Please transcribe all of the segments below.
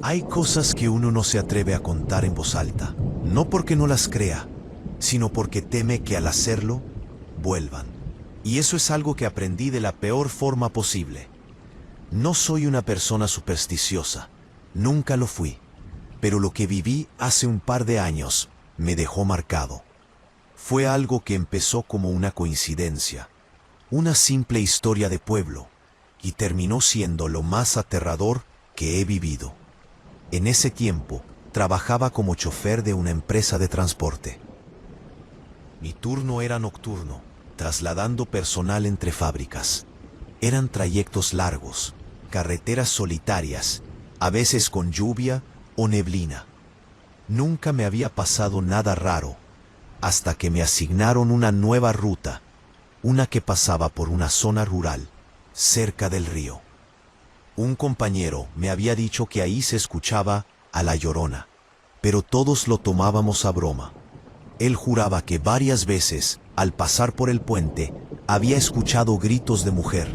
Hay cosas que uno no se atreve a contar en voz alta, no porque no las crea, sino porque teme que al hacerlo, vuelvan. Y eso es algo que aprendí de la peor forma posible. No soy una persona supersticiosa, nunca lo fui, pero lo que viví hace un par de años me dejó marcado. Fue algo que empezó como una coincidencia, una simple historia de pueblo, y terminó siendo lo más aterrador que he vivido. En ese tiempo, trabajaba como chofer de una empresa de transporte. Mi turno era nocturno, trasladando personal entre fábricas. Eran trayectos largos, carreteras solitarias, a veces con lluvia o neblina. Nunca me había pasado nada raro, hasta que me asignaron una nueva ruta, una que pasaba por una zona rural, cerca del río. Un compañero me había dicho que ahí se escuchaba a La Llorona, pero todos lo tomábamos a broma. Él juraba que varias veces, al pasar por el puente, había escuchado gritos de mujer.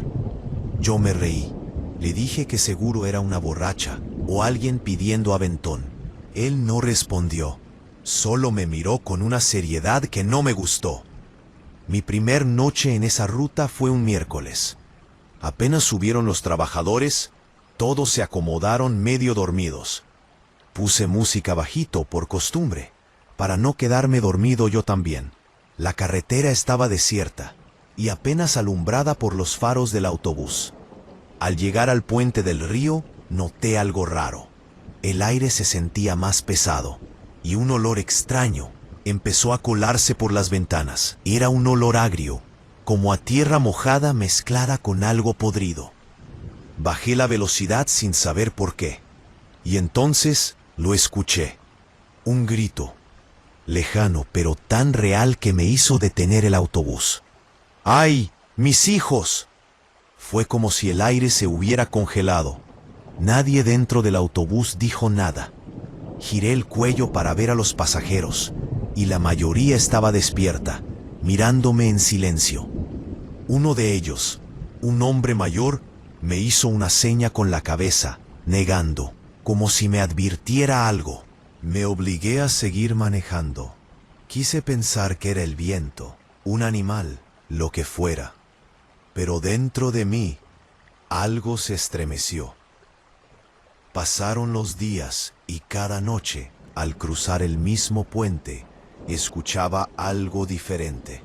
Yo me reí. Le dije que seguro era una borracha o alguien pidiendo aventón. Él no respondió, solo me miró con una seriedad que no me gustó. Mi primer noche en esa ruta fue un miércoles. Apenas subieron los trabajadores, todos se acomodaron medio dormidos. Puse música bajito por costumbre, para no quedarme dormido yo también. La carretera estaba desierta y apenas alumbrada por los faros del autobús. Al llegar al puente del río, noté algo raro. El aire se sentía más pesado y un olor extraño empezó a colarse por las ventanas. Era un olor agrio, como a tierra mojada mezclada con algo podrido. Bajé la velocidad sin saber por qué, y entonces lo escuché. Un grito, lejano pero tan real que me hizo detener el autobús. ¡Ay, mis hijos! Fue como si el aire se hubiera congelado. Nadie dentro del autobús dijo nada. Giré el cuello para ver a los pasajeros, y la mayoría estaba despierta, mirándome en silencio. Uno de ellos, un hombre mayor, me hizo una seña con la cabeza, negando, como si me advirtiera algo. Me obligué a seguir manejando. Quise pensar que era el viento, un animal, lo que fuera. Pero dentro de mí, algo se estremeció. Pasaron los días y cada noche, al cruzar el mismo puente, escuchaba algo diferente.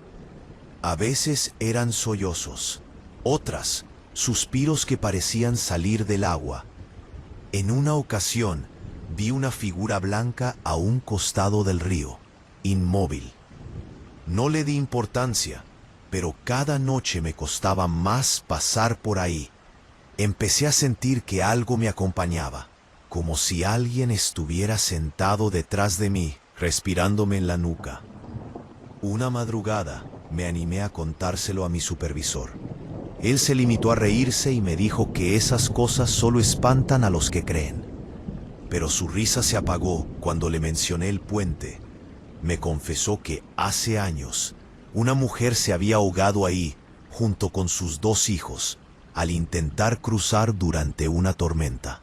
A veces eran sollozos, otras, suspiros que parecían salir del agua. En una ocasión, vi una figura blanca a un costado del río, inmóvil. No le di importancia, pero cada noche me costaba más pasar por ahí. Empecé a sentir que algo me acompañaba, como si alguien estuviera sentado detrás de mí, respirándome en la nuca. Una madrugada, me animé a contárselo a mi supervisor. Él se limitó a reírse y me dijo que esas cosas solo espantan a los que creen. Pero su risa se apagó cuando le mencioné el puente. Me confesó que hace años, una mujer se había ahogado ahí, junto con sus 2 hijos, al intentar cruzar durante una tormenta.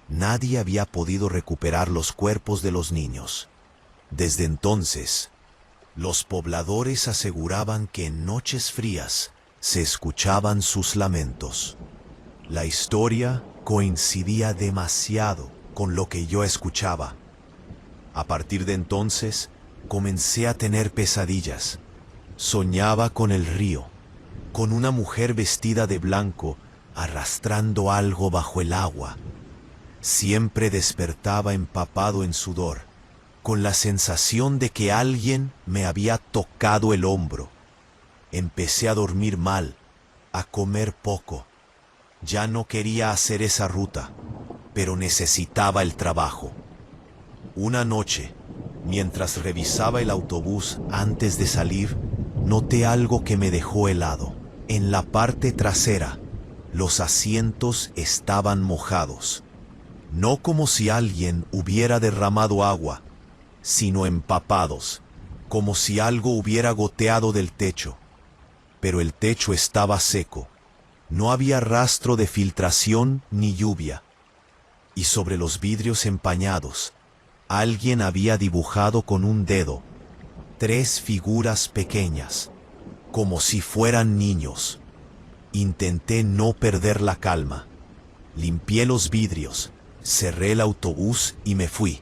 Nadie había podido recuperar los cuerpos de los niños. Desde entonces, los pobladores aseguraban que en noches frías se escuchaban sus lamentos. La historia coincidía demasiado con lo que yo escuchaba. A partir de entonces, comencé a tener pesadillas. Soñaba con el río, con una mujer vestida de blanco, arrastrando algo bajo el agua. Siempre despertaba empapado en sudor, con la sensación de que alguien me había tocado el hombro. Empecé a dormir mal, a comer poco. Ya no quería hacer esa ruta, pero necesitaba el trabajo. Una noche, mientras revisaba el autobús antes de salir, noté algo que me dejó helado. En la parte trasera, los asientos estaban mojados. No como si alguien hubiera derramado agua, sino empapados, como si algo hubiera goteado del techo. Pero el techo estaba seco. No había rastro de filtración ni lluvia. y sobre los vidrios empañados, alguien había dibujado con un dedo 3 figuras pequeñas, como si fueran niños. Intenté no perder la calma. Limpié los vidrios, cerré el autobús y me fui.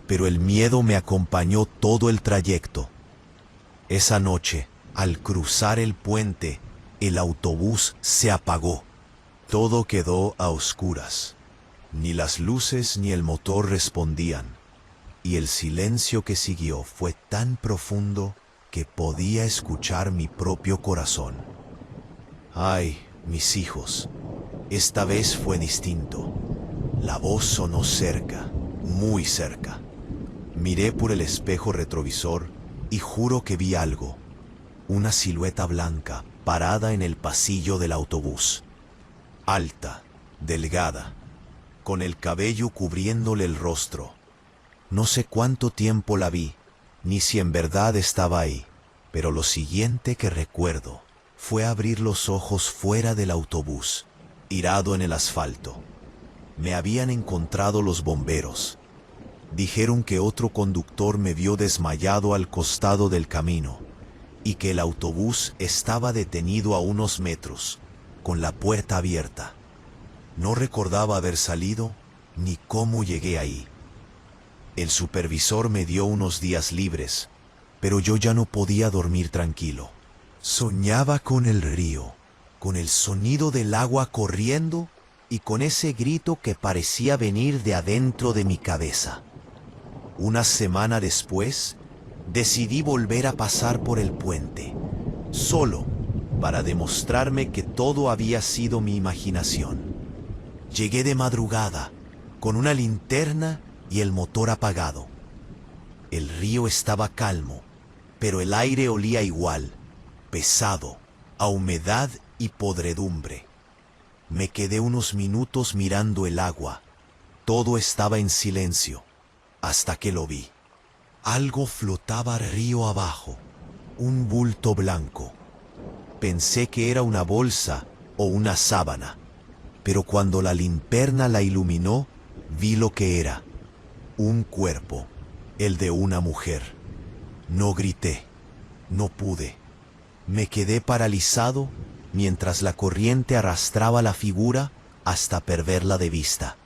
Pero el miedo me acompañó todo el trayecto. Esa noche, al cruzar el puente, el autobús se apagó. Todo quedó a oscuras. Ni las luces ni el motor respondían. Y el silencio que siguió fue tan profundo que podía escuchar mi propio corazón. Ay, mis hijos, esta vez fue distinto. La voz sonó cerca, muy cerca. Miré por el espejo retrovisor y juro que vi algo. Una silueta blanca parada en el pasillo del autobús. Alta, delgada, con el cabello cubriéndole el rostro. No sé cuánto tiempo la vi, ni si en verdad estaba ahí, pero lo siguiente que recuerdo fue abrir los ojos fuera del autobús, tirado en el asfalto. Me habían encontrado los bomberos. Dijeron que otro conductor me vio desmayado al costado del camino y que el autobús estaba detenido a unos metros, con la puerta abierta. No recordaba haber salido ni cómo llegué ahí. El supervisor me dio unos días libres, pero yo ya no podía dormir tranquilo. Soñaba con el río, con el sonido del agua corriendo y con ese grito que parecía venir de adentro de mi cabeza. Una semana después, decidí volver a pasar por el puente, solo para demostrarme que todo había sido mi imaginación. Llegué de madrugada, con una linterna y el motor apagado. El río estaba calmo, pero el aire olía igual, pesado, a humedad y podredumbre. Me quedé unos minutos mirando el agua. Todo estaba en silencio, hasta que lo vi. Algo flotaba río abajo, un bulto blanco. Pensé que era una bolsa o una sábana, pero cuando la linterna la iluminó, vi lo que era. Un cuerpo, el de una mujer. No grité, no pude. Me quedé paralizado mientras la corriente arrastraba la figura hasta perderla de vista.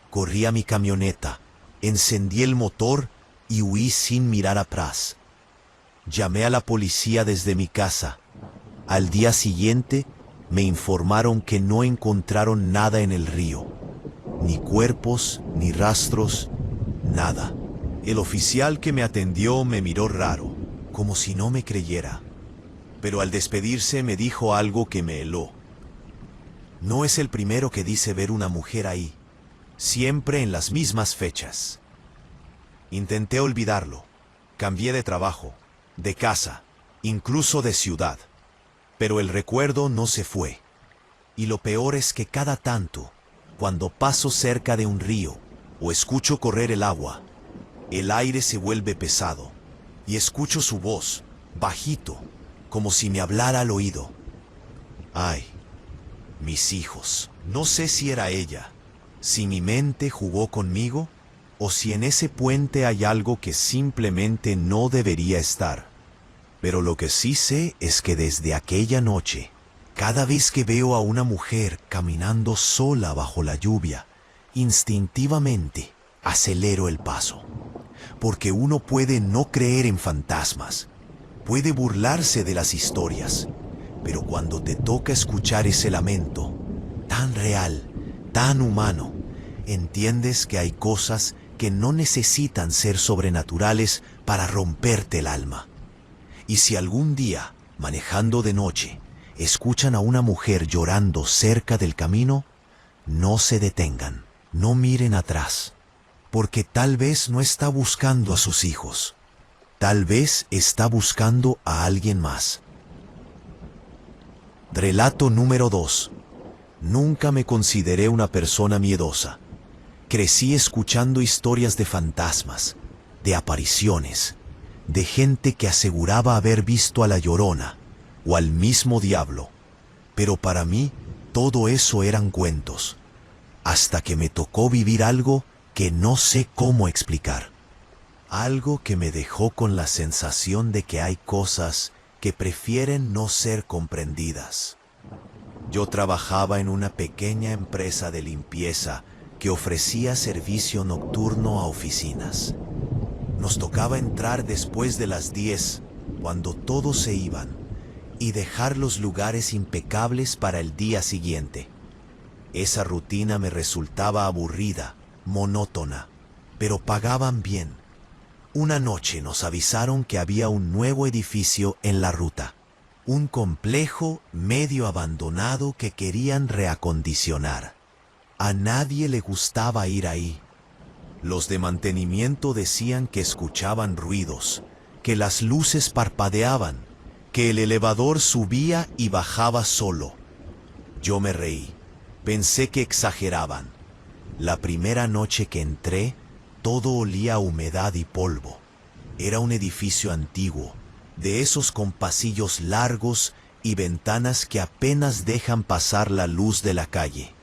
Corrí a mi camioneta, encendí el motor y huí sin mirar atrás. Llamé a la policía desde mi casa. Al día siguiente me informaron que no encontraron nada en el río. Ni cuerpos, ni rastros, nada. El oficial que me atendió me miró raro, como si no me creyera. Pero al despedirse me dijo algo que me heló. No es el primero que dice ver una mujer ahí, siempre en las mismas fechas. Intenté olvidarlo. Cambié de trabajo, de casa, incluso de ciudad. Pero el recuerdo no se fue. Y lo peor es que cada tanto, cuando paso cerca de un río o escucho correr el agua, el aire se vuelve pesado y escucho su voz, bajito, como si me hablara al oído. Ay, mis hijos, no sé si era ella, si mi mente jugó conmigo o si en ese puente hay algo que simplemente no debería estar. Pero lo que sí sé es que desde aquella noche, cada vez que veo a una mujer caminando sola bajo la lluvia, instintivamente acelero el paso. Porque uno puede no creer en fantasmas, puede burlarse de las historias, pero cuando te toca escuchar ese lamento, tan real, tan humano, entiendes que hay cosas que no necesitan ser sobrenaturales para romperte el alma. Y si algún día, manejando de noche, escuchan a una mujer llorando cerca del camino, no se detengan, no miren atrás, porque tal vez no está buscando a sus hijos, tal vez está buscando a alguien más. Relato número 2. Nunca me consideré una persona miedosa. Crecí escuchando historias de fantasmas, de apariciones, de gente que aseguraba haber visto a la Llorona o al mismo diablo, pero para mí todo eso eran cuentos. hasta que me tocó vivir algo que no sé cómo explicar. Algo que me dejó con la sensación de que hay cosas que prefieren no ser comprendidas. Yo trabajaba en una pequeña empresa de limpieza que ofrecía servicio nocturno a oficinas. Nos tocaba entrar después de las 10, cuando todos se iban, y dejar los lugares impecables para el día siguiente. Esa rutina me resultaba aburrida, monótona, pero pagaban bien. Una noche nos avisaron que había un nuevo edificio en la ruta, un complejo medio abandonado que querían reacondicionar. A nadie le gustaba ir ahí. Los de mantenimiento decían que escuchaban ruidos, que las luces parpadeaban, que el elevador subía y bajaba solo. Yo me reí. Pensé que exageraban. La primera noche que entré, todo olía a humedad y polvo. Era un edificio antiguo, de esos con pasillos largos y ventanas que apenas dejan pasar la luz de la calle.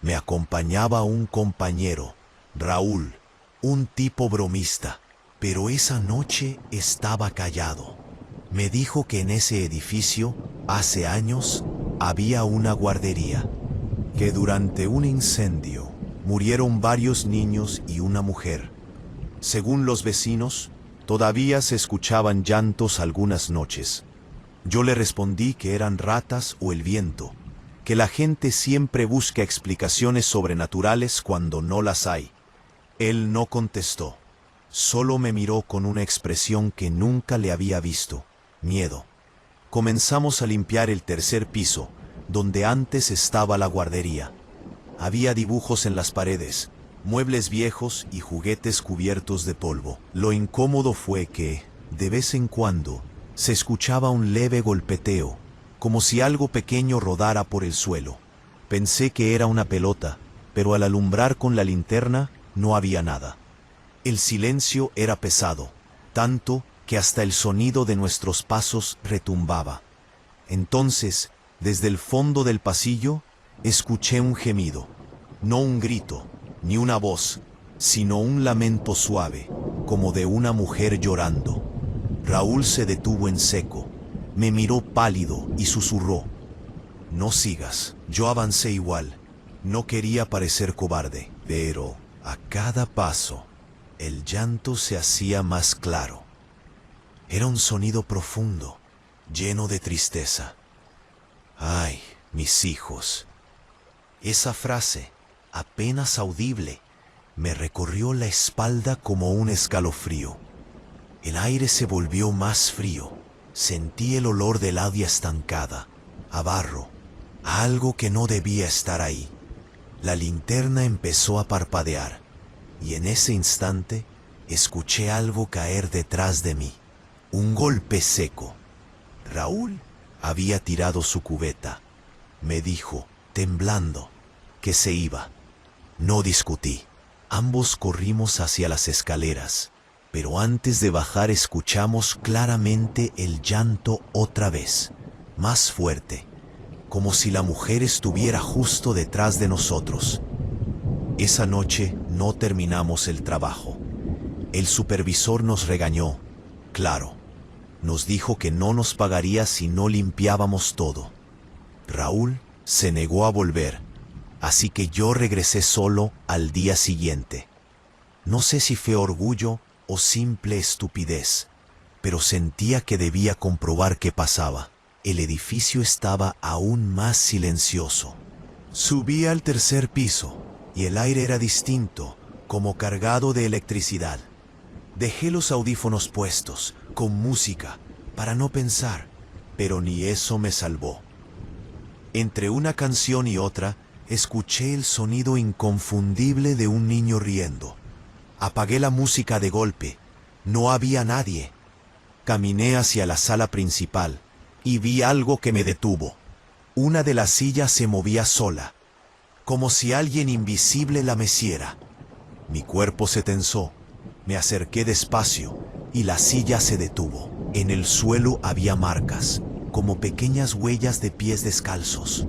Me acompañaba un compañero, Raúl, un tipo bromista, pero esa noche estaba callado. Me dijo que en ese edificio, hace años, había una guardería, que durante un incendio murieron varios niños y una mujer. Según los vecinos, todavía se escuchaban llantos algunas noches. Yo le respondí que eran ratas o el viento, que la gente siempre busca explicaciones sobrenaturales cuando no las hay. Él no contestó, solo me miró con una expresión que nunca le había visto, miedo. Comenzamos a limpiar el tercer piso, donde antes estaba la guardería. Había dibujos en las paredes, muebles viejos y juguetes cubiertos de polvo. Lo incómodo fue que, de vez en cuando, se escuchaba un leve golpeteo, como si algo pequeño rodara por el suelo. Pensé que era una pelota, pero al alumbrar con la linterna no había nada. El silencio era pesado, tanto que hasta el sonido de nuestros pasos retumbaba. Entonces, desde el fondo del pasillo, escuché un gemido, no un grito, ni una voz, sino un lamento suave, como de una mujer llorando. Raúl se detuvo en seco, me miró pálido y susurró: «No sigas». Yo avancé igual, no quería parecer cobarde, pero a cada paso, el llanto se hacía más claro. Era un sonido profundo, lleno de tristeza. «Ay, mis hijos». Esa frase, apenas audible, me recorrió la espalda como un escalofrío. El aire se volvió más frío. Sentí el olor del agua estancada, a barro, a algo que no debía estar ahí. La linterna empezó a parpadear, y en ese instante escuché algo caer detrás de mí. Un golpe seco. Raúl había tirado su cubeta. Me dijo, temblando, que se iba. No discutí. Ambos corrimos hacia las escaleras, pero antes de bajar escuchamos claramente el llanto otra vez, más fuerte, como si la mujer estuviera justo detrás de nosotros. Esa noche no terminamos el trabajo. El supervisor nos regañó, claro. Nos dijo que no nos pagaría si no limpiábamos todo. Raúl se negó a volver, así que yo regresé solo al día siguiente. No sé si fue orgullo o simple estupidez, pero sentía que debía comprobar qué pasaba. El edificio estaba aún más silencioso. Subí al tercer piso y el aire era distinto, como cargado de electricidad. Dejé los audífonos puestos, con música, para no pensar, pero ni eso me salvó. Entre una canción y otra, escuché el sonido inconfundible de un niño riendo. Apagué la música de golpe. No había nadie. Caminé hacia la sala principal y vi algo que me detuvo. Una de las sillas se movía sola, como si alguien invisible la meciera. Mi cuerpo se tensó. Me acerqué despacio y la silla se detuvo. En el suelo había marcas, como pequeñas huellas de pies descalzos.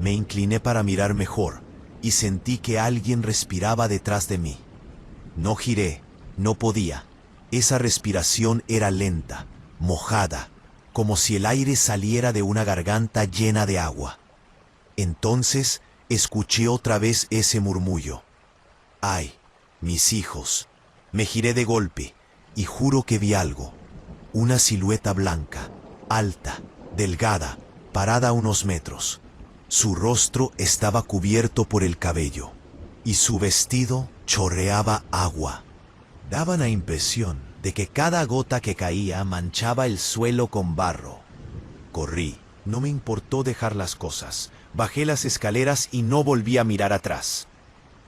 Me incliné para mirar mejor y sentí que alguien respiraba detrás de mí. No giré, no podía. Esa respiración era lenta, mojada, como si el aire saliera de una garganta llena de agua. Entonces escuché otra vez ese murmullo. ¡Ay, mis hijos! Me giré de golpe y juro que vi algo. Una silueta blanca, alta, delgada, parada a unos metros. Su rostro estaba cubierto por el cabello y su vestido chorreaba agua. Daba la impresión de que cada gota que caía manchaba el suelo con barro. Corrí, no me importó dejar las cosas. Bajé las escaleras y no volví a mirar atrás.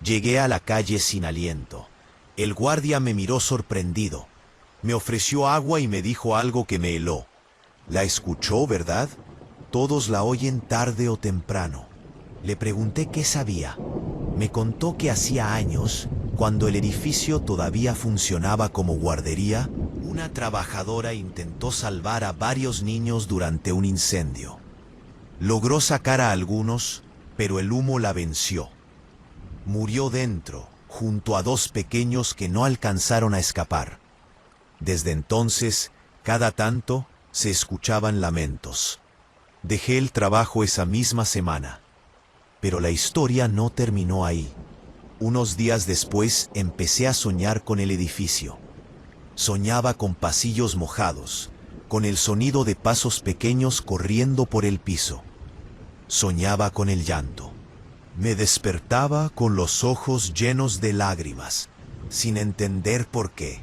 Llegué a la calle sin aliento. El guardia me miró sorprendido. Me ofreció agua y me dijo algo que me heló. La escuchó, ¿verdad? Todos la oyen tarde o temprano. Le pregunté qué sabía. Me contó que hacía años, cuando el edificio todavía funcionaba como guardería, una trabajadora intentó salvar a varios niños durante un incendio. Logró sacar a algunos, pero el humo la venció. Murió dentro, junto a dos pequeños que no alcanzaron a escapar. Desde entonces, cada tanto, se escuchaban lamentos. Dejé el trabajo esa misma semana. Pero la historia no terminó ahí. Unos días después empecé a soñar con el edificio. Soñaba con pasillos mojados, con el sonido de pasos pequeños corriendo por el piso. Soñaba con el llanto. Me despertaba con los ojos llenos de lágrimas, sin entender por qué.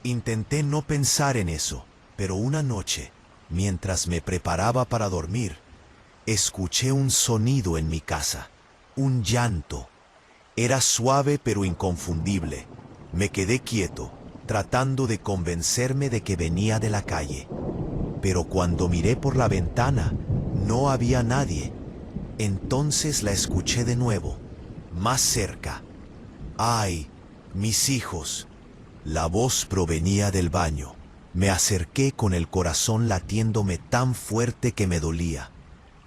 Intenté no pensar en eso, pero una noche, mientras me preparaba para dormir, escuché un sonido en mi casa, un llanto. Era suave pero inconfundible. Me quedé quieto, tratando de convencerme de que venía de la calle. Pero cuando miré por la ventana, no había nadie. Entonces la escuché de nuevo, más cerca. ¡Ay, mis hijos! La voz provenía del baño. Me acerqué con el corazón latiéndome tan fuerte que me dolía.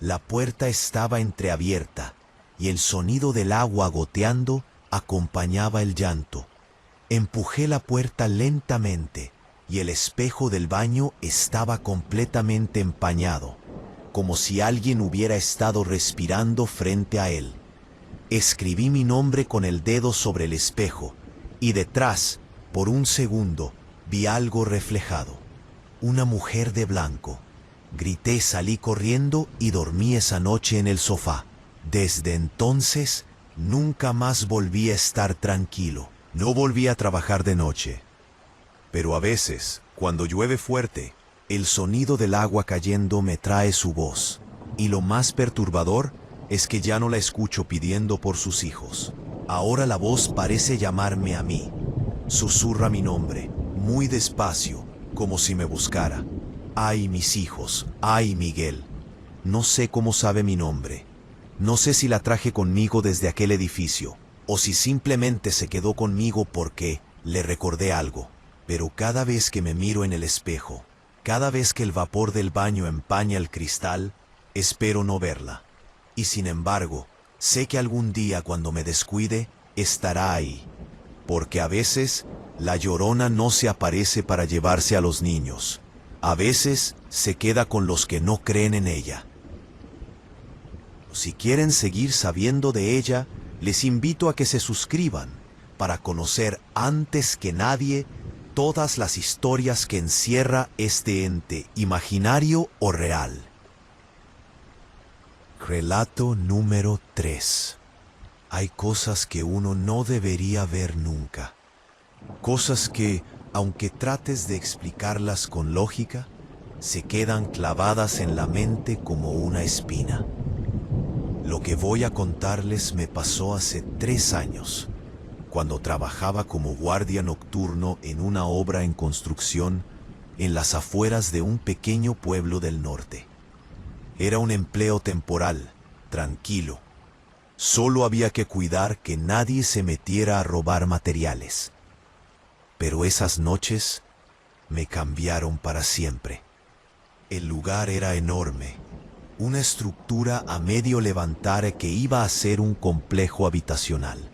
La puerta estaba entreabierta y el sonido del agua goteando acompañaba el llanto. Empujé la puerta lentamente y el espejo del baño estaba completamente empañado, como si alguien hubiera estado respirando frente a él. Escribí mi nombre con el dedo sobre el espejo y detrás, por un segundo, vi algo reflejado. Una mujer de blanco. Grité, salí corriendo y dormí esa noche en el sofá. Desde entonces, nunca más volví a estar tranquilo. No volví a trabajar de noche. Pero a veces, cuando llueve fuerte, el sonido del agua cayendo me trae su voz. Y lo más perturbador es que ya no la escucho pidiendo por sus hijos. Ahora la voz parece llamarme a mí. Susurra mi nombre, muy despacio, como si me buscara. ¡Ay, mis hijos! ¡Ay, Miguel! No sé cómo sabe mi nombre. No sé si la traje conmigo desde aquel edificio, o si simplemente se quedó conmigo porque le recordé algo. Pero cada vez que me miro en el espejo, cada vez que el vapor del baño empaña el cristal, espero no verla. Y sin embargo, sé que algún día cuando me descuide, estará ahí. Porque a veces, la Llorona no se aparece para llevarse a los niños. A veces, se queda con los que no creen en ella. Si quieren seguir sabiendo de ella, les invito a que se suscriban para conocer antes que nadie todas las historias que encierra este ente imaginario o real. Relato número 3. Hay cosas que uno no debería ver nunca. Cosas que, aunque trates de explicarlas con lógica, se quedan clavadas en la mente como una espina. Lo que voy a contarles me pasó hace 3 años, cuando trabajaba como guardia nocturno en una obra en construcción en las afueras de un pequeño pueblo del norte. Era un empleo temporal, tranquilo. Solo había que cuidar que nadie se metiera a robar materiales. Pero esas noches me cambiaron para siempre. El lugar era enorme, una estructura a medio levantar que iba a ser un complejo habitacional.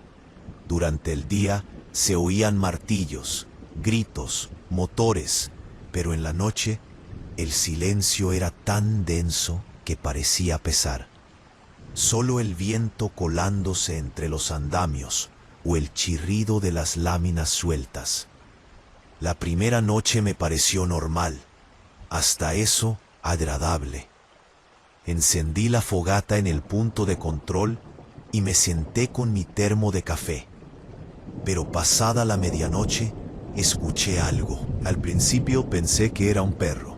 Durante el día se oían martillos, gritos, motores, pero en la noche el silencio era tan denso que parecía pesar. Solo el viento colándose entre los andamios o el chirrido de las láminas sueltas. La primera noche me pareció normal, hasta eso agradable. Encendí la fogata en el punto de control y me senté con mi termo de café. Pero pasada la medianoche, escuché algo. Al principio pensé que era un perro.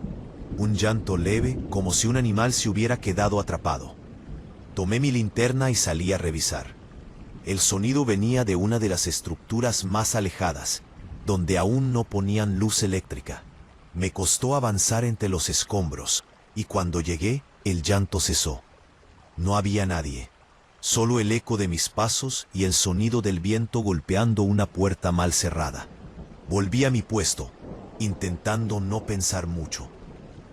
Un llanto leve, como si un animal se hubiera quedado atrapado. Tomé mi linterna y salí a revisar. El sonido venía de una de las estructuras más alejadas, donde aún no ponían luz eléctrica. Me costó avanzar entre los escombros, y cuando llegué, el llanto cesó. No había nadie, solo el eco de mis pasos y el sonido del viento golpeando una puerta mal cerrada. Volví a mi puesto, intentando no pensar mucho.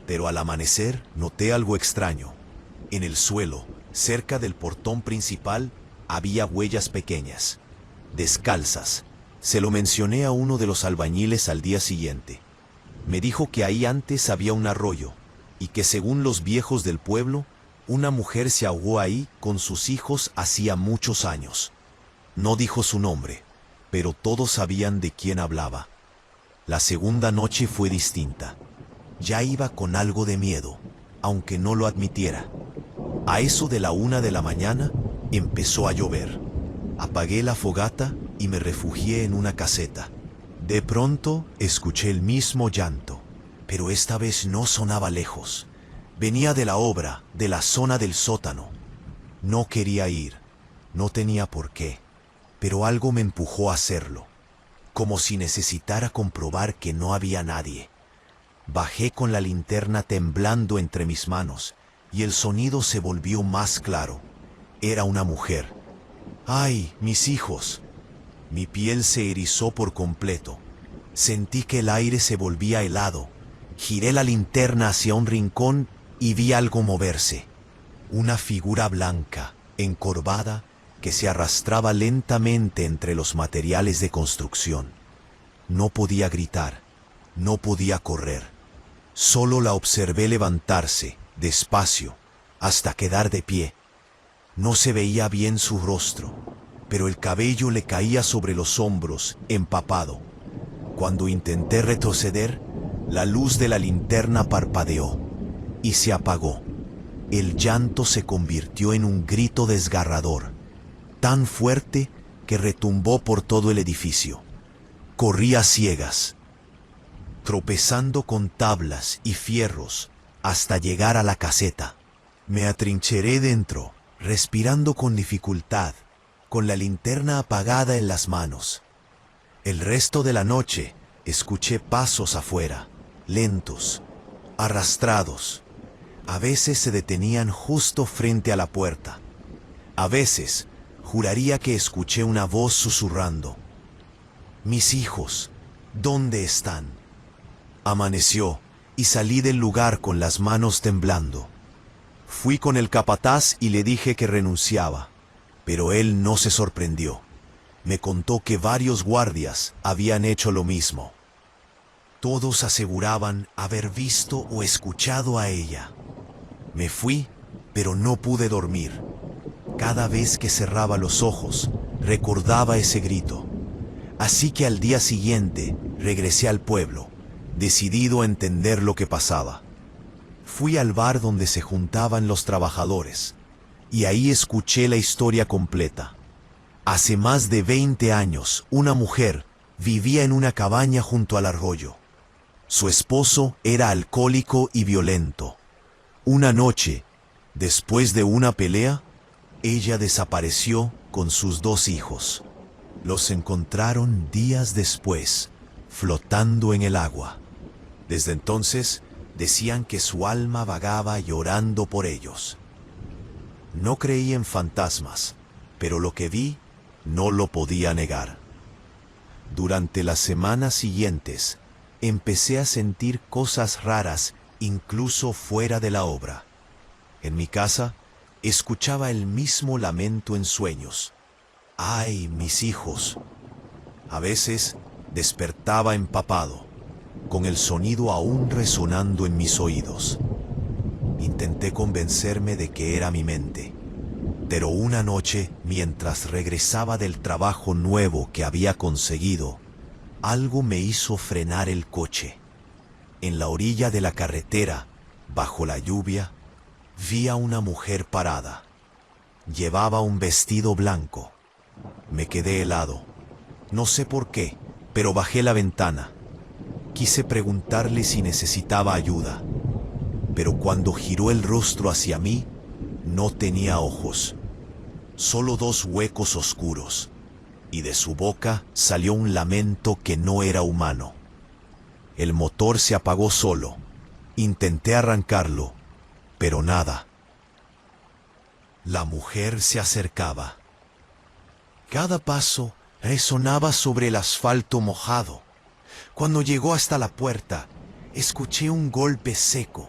Pero al amanecer noté algo extraño. En el suelo, cerca del portón principal, había huellas pequeñas, descalzas. Se lo mencioné a uno de los albañiles al día siguiente. Me dijo que ahí antes había un arroyo y que según los viejos del pueblo, una mujer se ahogó ahí con sus hijos hacía muchos años. No dijo su nombre, pero todos sabían de quién hablaba. La segunda noche fue distinta. Ya iba con algo de miedo, aunque no lo admitiera. A eso de la 1 de la mañana empezó a llover. Apagué la fogata y me refugié en una caseta. De pronto escuché el mismo llanto, pero esta vez no sonaba lejos. Venía de la obra, de la zona del sótano. No quería ir, no tenía por qué, pero algo me empujó a hacerlo, como si necesitara comprobar que no había nadie. Bajé con la linterna temblando entre mis manos y el sonido se volvió más claro. Era una mujer. ¡Ay, mis hijos! Mi piel se erizó por completo. Sentí que el aire se volvía helado. Giré la linterna hacia un rincón y vi algo moverse. Una figura blanca, encorvada, que se arrastraba lentamente entre los materiales de construcción. No podía gritar, no podía correr. Solo la observé levantarse, despacio, hasta quedar de pie. No se veía bien su rostro, pero el cabello le caía sobre los hombros, empapado. Cuando intenté retroceder, la luz de la linterna parpadeó y se apagó. El llanto se convirtió en un grito desgarrador, tan fuerte que retumbó por todo el edificio. Corrí a ciegas, tropezando con tablas y fierros hasta llegar a la caseta. Me atrincheré dentro, respirando con dificultad, con la linterna apagada en las manos. El resto de la noche escuché pasos afuera, lentos, arrastrados. A veces se detenían justo frente a la puerta. A veces juraría que escuché una voz susurrando: «Mis hijos, ¿dónde están?». Amaneció y salí del lugar con las manos temblando. Fui con el capataz y le dije que renunciaba, pero él no se sorprendió. Me contó que varios guardias habían hecho lo mismo. Todos aseguraban haber visto o escuchado a ella. Me fui, pero no pude dormir. Cada vez que cerraba los ojos, recordaba ese grito. Así que al día siguiente regresé al pueblo, decidido a entender lo que pasaba. Fui al bar donde se juntaban los trabajadores, y ahí escuché la historia completa. Hace más de 20 años, una mujer vivía en una cabaña junto al arroyo. Su esposo era alcohólico y violento. Una noche, después de una pelea, ella desapareció con sus 2 hijos. Los encontraron días después, flotando en el agua. Desde entonces, decían que su alma vagaba llorando por ellos. No creí en fantasmas, pero lo que vi no lo podía negar. Durante las semanas siguientes, empecé a sentir cosas raras incluso fuera de la obra. En mi casa, escuchaba el mismo lamento en sueños. ¡Ay, mis hijos! A veces despertaba empapado, con el sonido aún resonando en mis oídos. Intenté convencerme de que era mi mente, pero una noche, mientras regresaba del trabajo nuevo que había conseguido, algo me hizo frenar el coche. En la orilla de la carretera, bajo la lluvia, vi a una mujer parada. Llevaba un vestido blanco. Me quedé helado. No sé por qué, pero bajé la ventana. Quise preguntarle si necesitaba ayuda, pero cuando giró el rostro hacia mí, no tenía ojos, solo dos huecos oscuros, y de su boca salió un lamento que no era humano. El motor se apagó solo. Intenté arrancarlo, pero nada. La mujer se acercaba. Cada paso resonaba sobre el asfalto mojado. Cuando llegó hasta la puerta, escuché un golpe seco,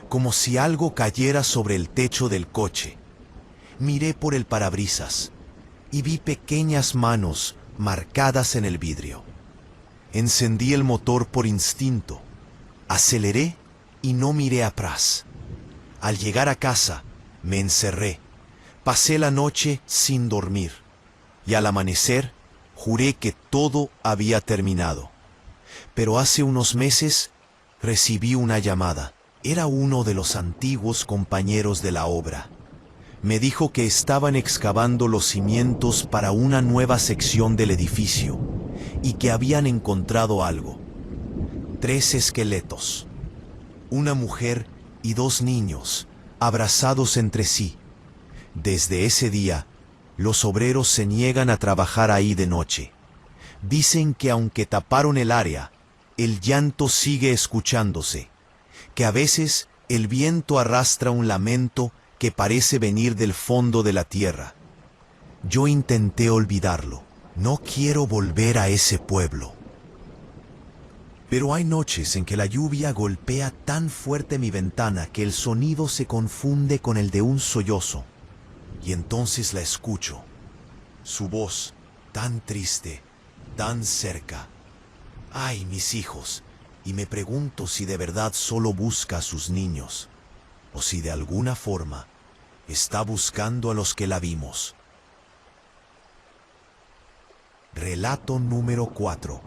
como si algo cayera sobre el techo del coche. Miré por el parabrisas y vi pequeñas manos marcadas en el vidrio. Encendí el motor por instinto, aceleré y no miré atrás. Al llegar a casa, me encerré. Pasé la noche sin dormir y al amanecer juré que todo había terminado. Pero hace unos meses recibí una llamada. Era uno de los antiguos compañeros de la obra. Me dijo que estaban excavando los cimientos para una nueva sección del edificio y que habían encontrado algo. 3 esqueletos, una mujer y 2 niños, abrazados entre sí. Desde ese día, los obreros se niegan a trabajar ahí de noche. Dicen que aunque taparon el área, el llanto sigue escuchándose, que a veces el viento arrastra un lamento que parece venir del fondo de la tierra. Yo intenté olvidarlo. No quiero volver a ese pueblo. Pero hay noches en que la lluvia golpea tan fuerte mi ventana que el sonido se confunde con el de un sollozo. Y entonces la escucho. Su voz, tan triste, tan cerca. ¡Ay, mis hijos! Y me pregunto si de verdad solo busca a sus niños, o si de alguna forma está buscando a los que la vimos. Relato número 4.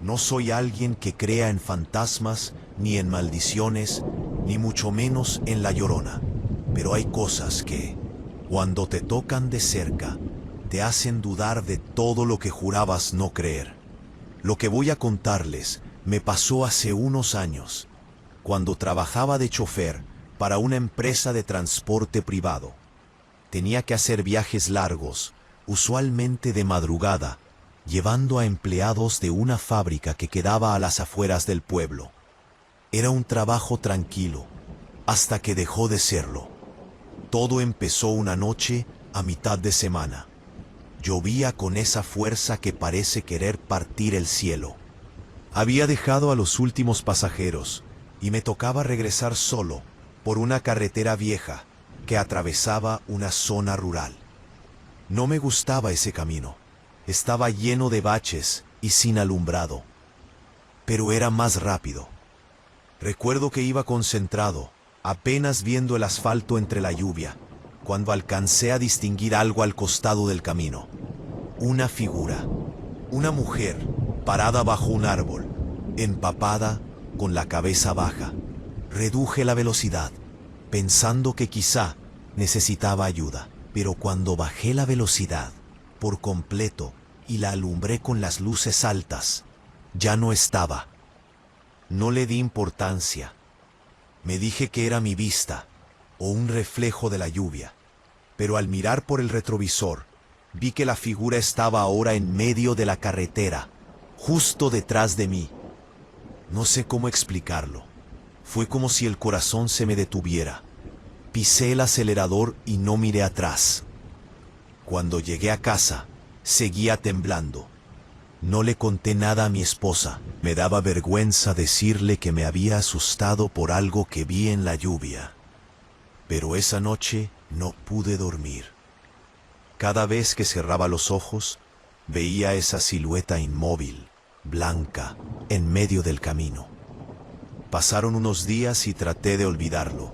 No soy alguien que crea en fantasmas, ni en maldiciones, ni mucho menos en la Llorona. Pero hay cosas que, cuando te tocan de cerca, te hacen dudar de todo lo que jurabas no creer. Lo que voy a contarles me pasó hace unos años, cuando trabajaba de chofer para una empresa de transporte privado. Tenía que hacer viajes largos, usualmente de madrugada, llevando a empleados de una fábrica que quedaba a las afueras del pueblo. Era un trabajo tranquilo, hasta que dejó de serlo. Todo empezó una noche a mitad de semana. Llovía con esa fuerza que parece querer partir el cielo. Había dejado a los últimos pasajeros y me tocaba regresar solo por una carretera vieja que atravesaba una zona rural. No me gustaba ese camino. Estaba lleno de baches y sin alumbrado, pero era más rápido. Recuerdo que iba concentrado, apenas viendo el asfalto entre la lluvia, cuando alcancé a distinguir algo al costado del camino. Una figura, una mujer, parada bajo un árbol, empapada, con la cabeza baja. Reduje la velocidad, pensando que quizá necesitaba ayuda, pero cuando bajé la velocidad por completo y la alumbré con las luces altas, ya no estaba. No le di importancia. Me dije que era mi vista o un reflejo de la lluvia, pero al mirar por el retrovisor, vi que la figura estaba ahora en medio de la carretera, justo detrás de mí. No sé cómo explicarlo. Fue como si el corazón se me detuviera. Pisé el acelerador y no miré atrás. Cuando llegué a casa, seguía temblando. No le conté nada a mi esposa. Me daba vergüenza decirle que me había asustado por algo que vi en la lluvia. Pero esa noche no pude dormir. Cada vez que cerraba los ojos, veía esa silueta inmóvil, blanca, en medio del camino. Pasaron unos días y traté de olvidarlo,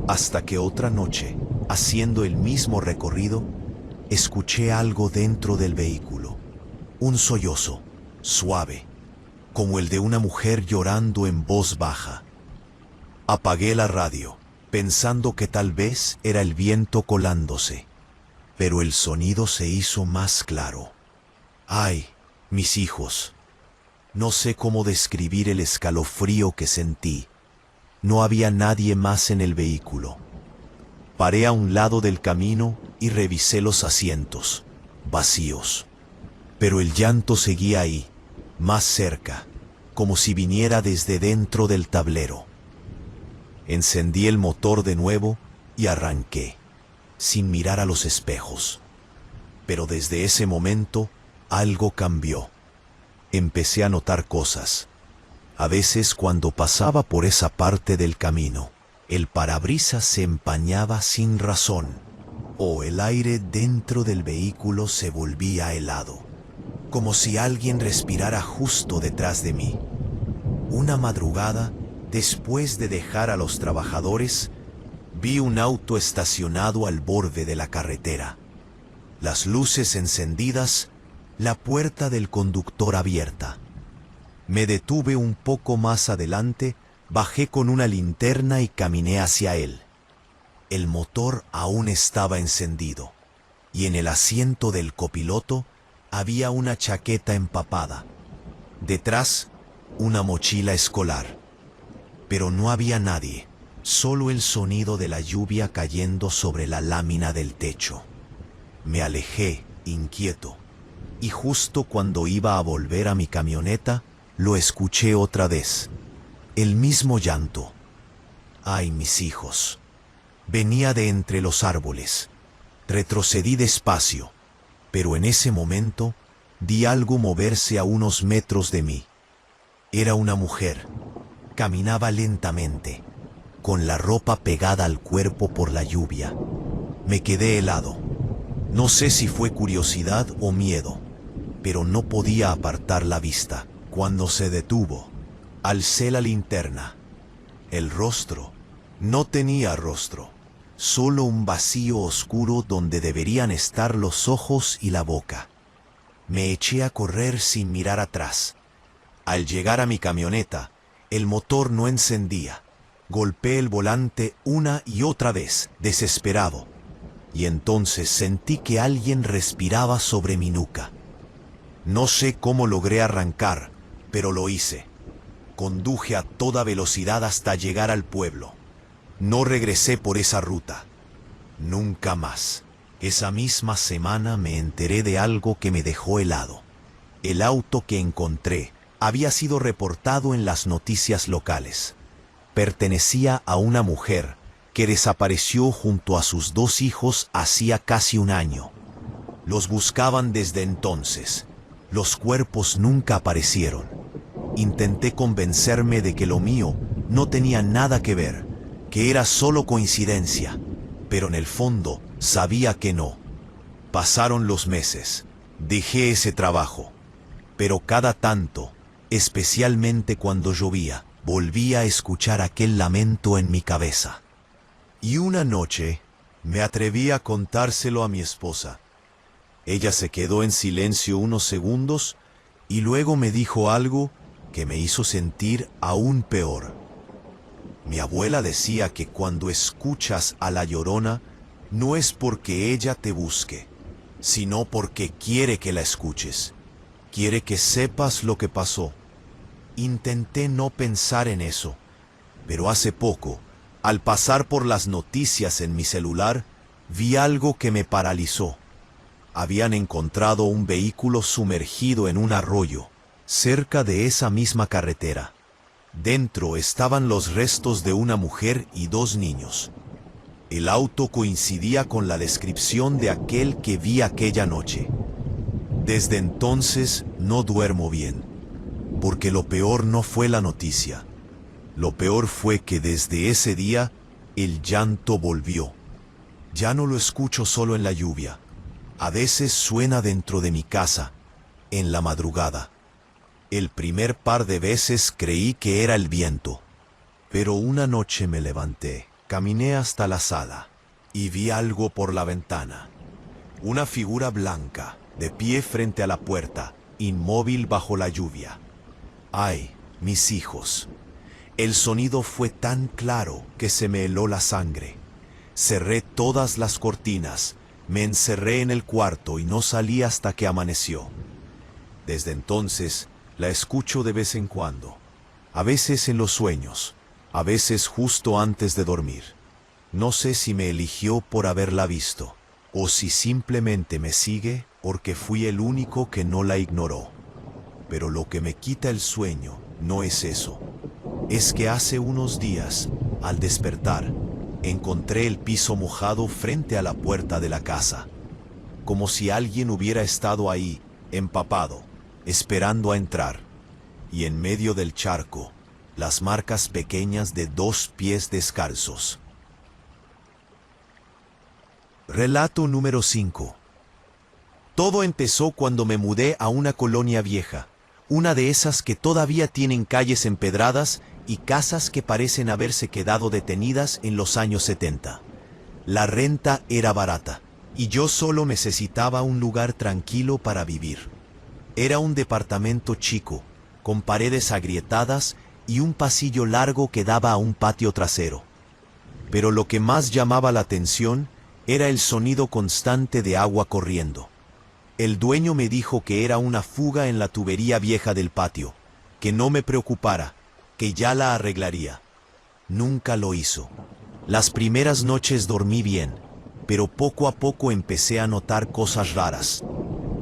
hasta que otra noche, haciendo el mismo recorrido, escuché algo dentro del vehículo. Un sollozo, suave, como el de una mujer llorando en voz baja. Apagué la radio, pensando que tal vez era el viento colándose, pero el sonido se hizo más claro. ¡Ay, mis hijos! No sé cómo describir el escalofrío que sentí. No había nadie más en el vehículo. Paré a un lado del camino y revisé los asientos, vacíos. Pero el llanto seguía ahí, más cerca, como si viniera desde dentro del tablero. Encendí el motor de nuevo y arranqué, sin mirar a los espejos. Pero desde ese momento, algo cambió. Empecé a notar cosas. A veces cuando pasaba por esa parte del camino, el parabrisas se empañaba sin razón, o el aire dentro del vehículo se volvía helado, como si alguien respirara justo detrás de mí. Una madrugada, después de dejar a los trabajadores, vi un auto estacionado al borde de la carretera. Las luces encendidas, la puerta del conductor abierta. Me detuve un poco más adelante, bajé con una linterna y caminé hacia él. El motor aún estaba encendido, y en el asiento del copiloto había una chaqueta empapada. Detrás, una mochila escolar. Pero no había nadie, solo el sonido de la lluvia cayendo sobre la lámina del techo. Me alejé, inquieto, y justo cuando iba a volver a mi camioneta, lo escuché otra vez. El mismo llanto. ¡Ay, mis hijos! Venía de entre los árboles. Retrocedí despacio, pero en ese momento vi algo moverse a unos metros de mí. Era una mujer. Caminaba lentamente, con la ropa pegada al cuerpo por la lluvia. Me quedé helado. No sé si fue curiosidad o miedo, pero no podía apartar la vista. Cuando se detuvo, alcé la linterna. El rostro no tenía rostro, solo un vacío oscuro donde deberían estar los ojos y la boca. Me eché a correr sin mirar atrás. Al llegar a mi camioneta, el motor no encendía. Golpeé el volante una y otra vez, desesperado, y entonces sentí que alguien respiraba sobre mi nuca. No sé cómo logré arrancar, pero lo hice. Conduje a toda velocidad hasta llegar al pueblo. No regresé por esa ruta. Nunca más. Esa misma semana me enteré de algo que me dejó helado. El auto que encontré había sido reportado en las noticias locales. Pertenecía a una mujer que desapareció junto a sus 2 hijos hacía casi un año. Los buscaban desde entonces. Los cuerpos nunca aparecieron. Intenté convencerme de que lo mío no tenía nada que ver, que era solo coincidencia, pero en el fondo sabía que no. Pasaron los meses. Dejé ese trabajo, pero cada tanto, especialmente cuando llovía, volvía a escuchar aquel lamento en mi cabeza. Y una noche me atreví a contárselo a mi esposa. Ella se quedó en silencio unos segundos y luego me dijo algo que me hizo sentir aún peor. Mi abuela decía que cuando escuchas a la Llorona no es porque ella te busque, sino porque quiere que la escuches. Quiere que sepas lo que pasó. Intenté no pensar en eso, pero hace poco, al pasar por las noticias en mi celular, vi algo que me paralizó. Habían encontrado un vehículo sumergido en un arroyo, cerca de esa misma carretera. Dentro estaban los restos de una mujer y 2 niños. El auto coincidía con la descripción de aquel que vi aquella noche. Desde entonces no duermo bien, porque lo peor no fue la noticia. Lo peor fue que desde ese día El llanto volvió. Ya no lo escucho solo en la lluvia. A veces suena dentro de mi casa, en la madrugada. El primer par de veces creí que era el viento. Pero una noche me levanté, caminé hasta la sala y vi algo por la ventana. Una figura blanca, de pie frente a la puerta, inmóvil bajo la lluvia. ¡Ay, mis hijos! El sonido fue tan claro que se me heló la sangre. Cerré todas las cortinas, me encerré en el cuarto y no salí hasta que amaneció. Desde entonces, la escucho de vez en cuando, a veces en los sueños, a veces justo antes de dormir. No sé si me eligió por haberla visto, o si simplemente me sigue porque fui el único que no la ignoró. Pero lo que me quita el sueño no es eso. Es que hace unos días, al despertar, encontré el piso mojado frente a la puerta de la casa, como si alguien hubiera estado ahí, empapado, esperando a entrar. Y en medio del charco, las marcas pequeñas de 2 pies descalzos. Relato número 5. Todo empezó cuando me mudé a una colonia vieja, una de esas que todavía tienen calles empedradas y casas que parecen haberse quedado detenidas en los años 70. La renta era barata, y yo solo necesitaba un lugar tranquilo para vivir. Era un departamento chico, con paredes agrietadas y un pasillo largo que daba a un patio trasero. Pero lo que más llamaba la atención era el sonido constante de agua corriendo. El dueño me dijo que era una fuga en la tubería vieja del patio, que no me preocupara, que ya la arreglaría. Nunca lo hizo. Las primeras noches dormí bien, pero poco a poco empecé a notar cosas raras.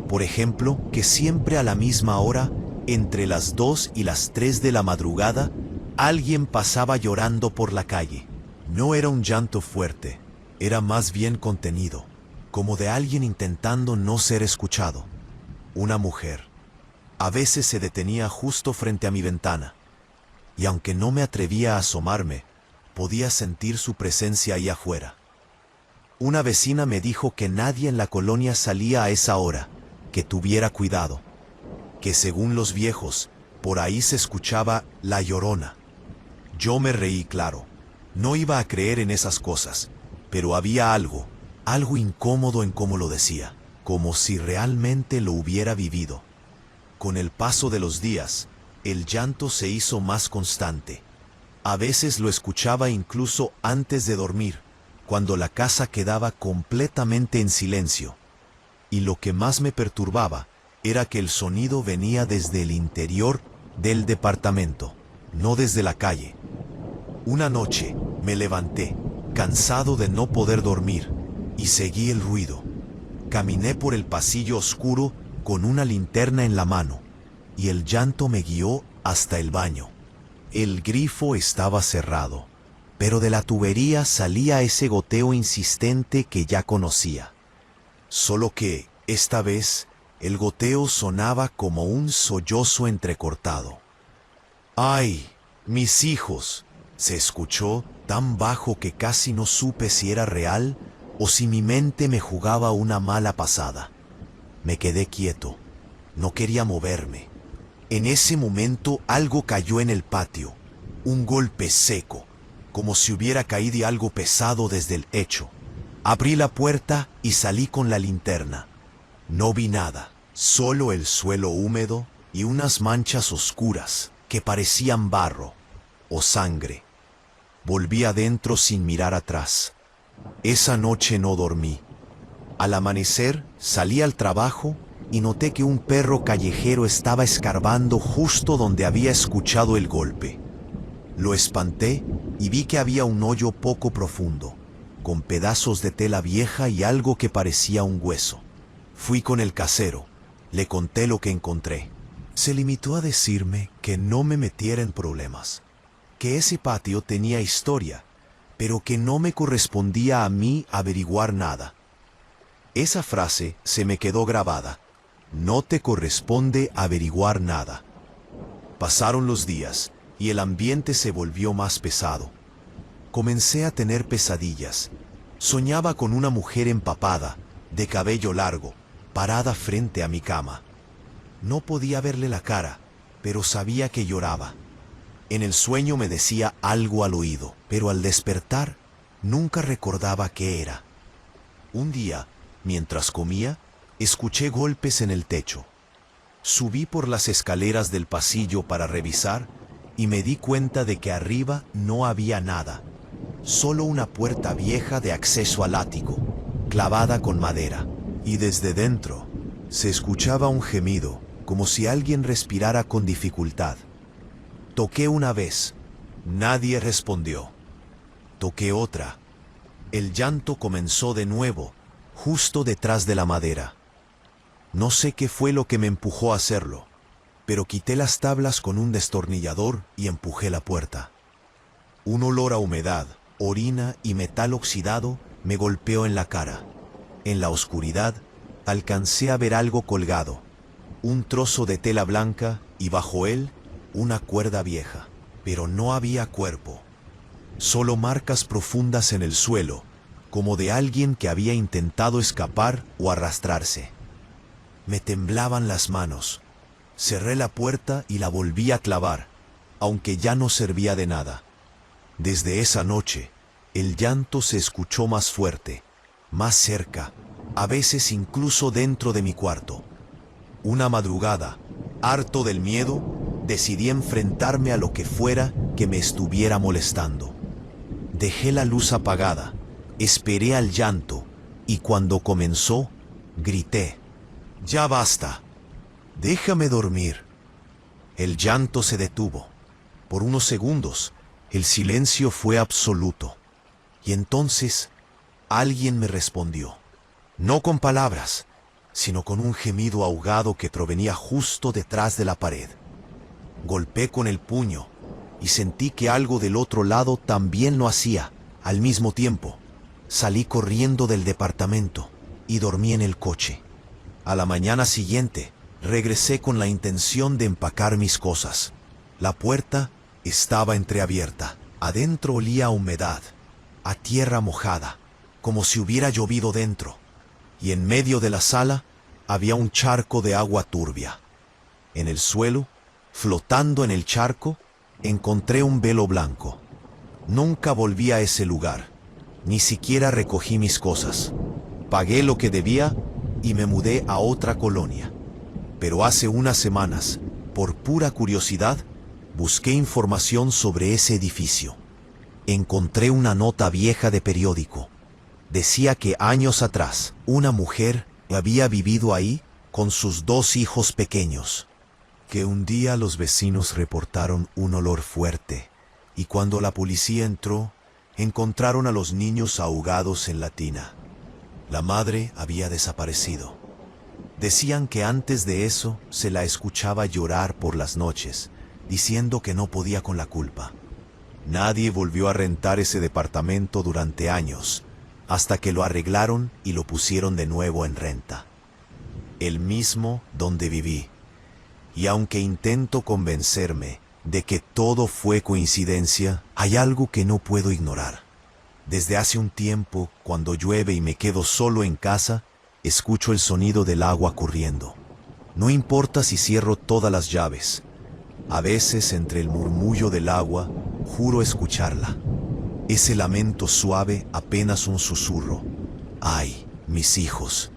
Por ejemplo, que siempre a la misma hora, entre las 2 y las 3 de la madrugada, alguien pasaba llorando por la calle. No era un llanto fuerte, era más bien contenido, como de alguien intentando no ser escuchado. Una mujer. A veces se detenía justo frente a mi ventana, y aunque no me atrevía a asomarme, podía sentir su presencia ahí afuera. Una vecina me dijo que nadie en la colonia salía a esa hora, que tuviera cuidado, que según los viejos, por ahí se escuchaba la llorona. Yo me reí, claro. No iba a creer en esas cosas, pero había algo incómodo en cómo lo decía, como si realmente lo hubiera vivido. Con el paso de los días, el llanto se hizo más constante. A veces lo escuchaba incluso antes de dormir, cuando la casa quedaba completamente en silencio. Y lo que más me perturbaba era que el sonido venía desde el interior del departamento, no desde la calle. Una noche me levanté, cansado de no poder dormir, y seguí el ruido. Caminé por el pasillo oscuro con una linterna en la mano, y el llanto me guió hasta el baño. El grifo estaba cerrado, pero de la tubería salía ese goteo insistente que ya conocía. Solo que, esta vez, el goteo sonaba como un sollozo entrecortado. ¡Ay, mis hijos! Se escuchó tan bajo que casi no supe si era real o si mi mente me jugaba una mala pasada. Me quedé quieto. No quería moverme. En ese momento algo cayó en el patio. Un golpe seco, como si hubiera caído algo pesado desde el techo. Abrí la puerta y salí con la linterna. No vi nada, solo el suelo húmedo y unas manchas oscuras que parecían barro o sangre. Volví adentro sin mirar atrás. Esa noche no dormí. Al amanecer salí al trabajo y noté que un perro callejero estaba escarbando justo donde había escuchado el golpe. Lo espanté y vi que había un hoyo poco profundo, con pedazos de tela vieja y algo que parecía un hueso. Fui con el casero, le conté lo que encontré. Se limitó a decirme que no me metiera en problemas, que ese patio tenía historia, pero que no me correspondía a mí averiguar nada. Esa frase se me quedó grabada. No te corresponde averiguar nada. Pasaron los días y el ambiente se volvió más pesado. Comencé a tener pesadillas. Soñaba con una mujer empapada, de cabello largo, parada frente a mi cama. No podía verle la cara, pero sabía que lloraba. En el sueño me decía algo al oído, pero al despertar nunca recordaba qué era. Un día, mientras comía, escuché golpes en el techo. Subí por las escaleras del pasillo para revisar y me di cuenta de que arriba no había nada, solo una puerta vieja de acceso al ático, clavada con madera, y desde dentro se escuchaba un gemido, como si alguien respirara con dificultad. Toqué una vez, nadie respondió. Toqué otra. El llanto comenzó de nuevo, justo detrás de la madera. No sé qué fue lo que me empujó a hacerlo, pero quité las tablas con un destornillador y empujé la puerta. Un olor a humedad, orina y metal oxidado me golpeó en la cara. En la oscuridad, alcancé a ver algo colgado, un trozo de tela blanca y bajo él, una cuerda vieja. Pero no había cuerpo, solo marcas profundas en el suelo, como de alguien que había intentado escapar o arrastrarse. Me temblaban las manos. Cerré la puerta y la volví a clavar, aunque ya no servía de nada. Desde esa noche, el llanto se escuchó más fuerte, más cerca, a veces incluso dentro de mi cuarto. Una madrugada, harto del miedo, decidí enfrentarme a lo que fuera que me estuviera molestando. Dejé la luz apagada, esperé al llanto y cuando comenzó, grité: «¡Ya basta! ¡Déjame dormir!». El llanto se detuvo. Por unos segundos, el silencio fue absoluto. Y entonces, alguien me respondió. No con palabras, sino con un gemido ahogado que provenía justo detrás de la pared. Golpeé con el puño y sentí que algo del otro lado también lo hacía, al mismo tiempo. Salí corriendo del departamento y dormí en el coche. A la mañana siguiente, regresé con la intención de empacar mis cosas. La puerta estaba entreabierta. Adentro olía a humedad, a tierra mojada, como si hubiera llovido dentro. Y en medio de la sala había un charco de agua turbia. En el suelo, flotando en el charco, encontré un velo blanco. Nunca volví a ese lugar, ni siquiera recogí mis cosas. Pagué lo que debía y me mudé a otra colonia. Pero hace unas semanas, por pura curiosidad, busqué información sobre ese edificio. Encontré una nota vieja de periódico. Decía que años atrás, una mujer había vivido ahí con sus 2 hijos pequeños. Que un día los vecinos reportaron un olor fuerte y cuando la policía entró, encontraron a los niños ahogados en la tina. La madre había desaparecido. Decían que antes de eso se la escuchaba llorar por las noches, diciendo que no podía con la culpa. Nadie volvió a rentar ese departamento durante años, hasta que lo arreglaron y lo pusieron de nuevo en renta. El mismo donde viví. Y aunque intento convencerme de que todo fue coincidencia, hay algo que no puedo ignorar. Desde hace un tiempo, cuando llueve y me quedo solo en casa, escucho el sonido del agua corriendo. No importa si cierro todas las llaves. A veces, entre el murmullo del agua, juro escucharla. Ese lamento suave, apenas un susurro. ¡Ay, mis hijos!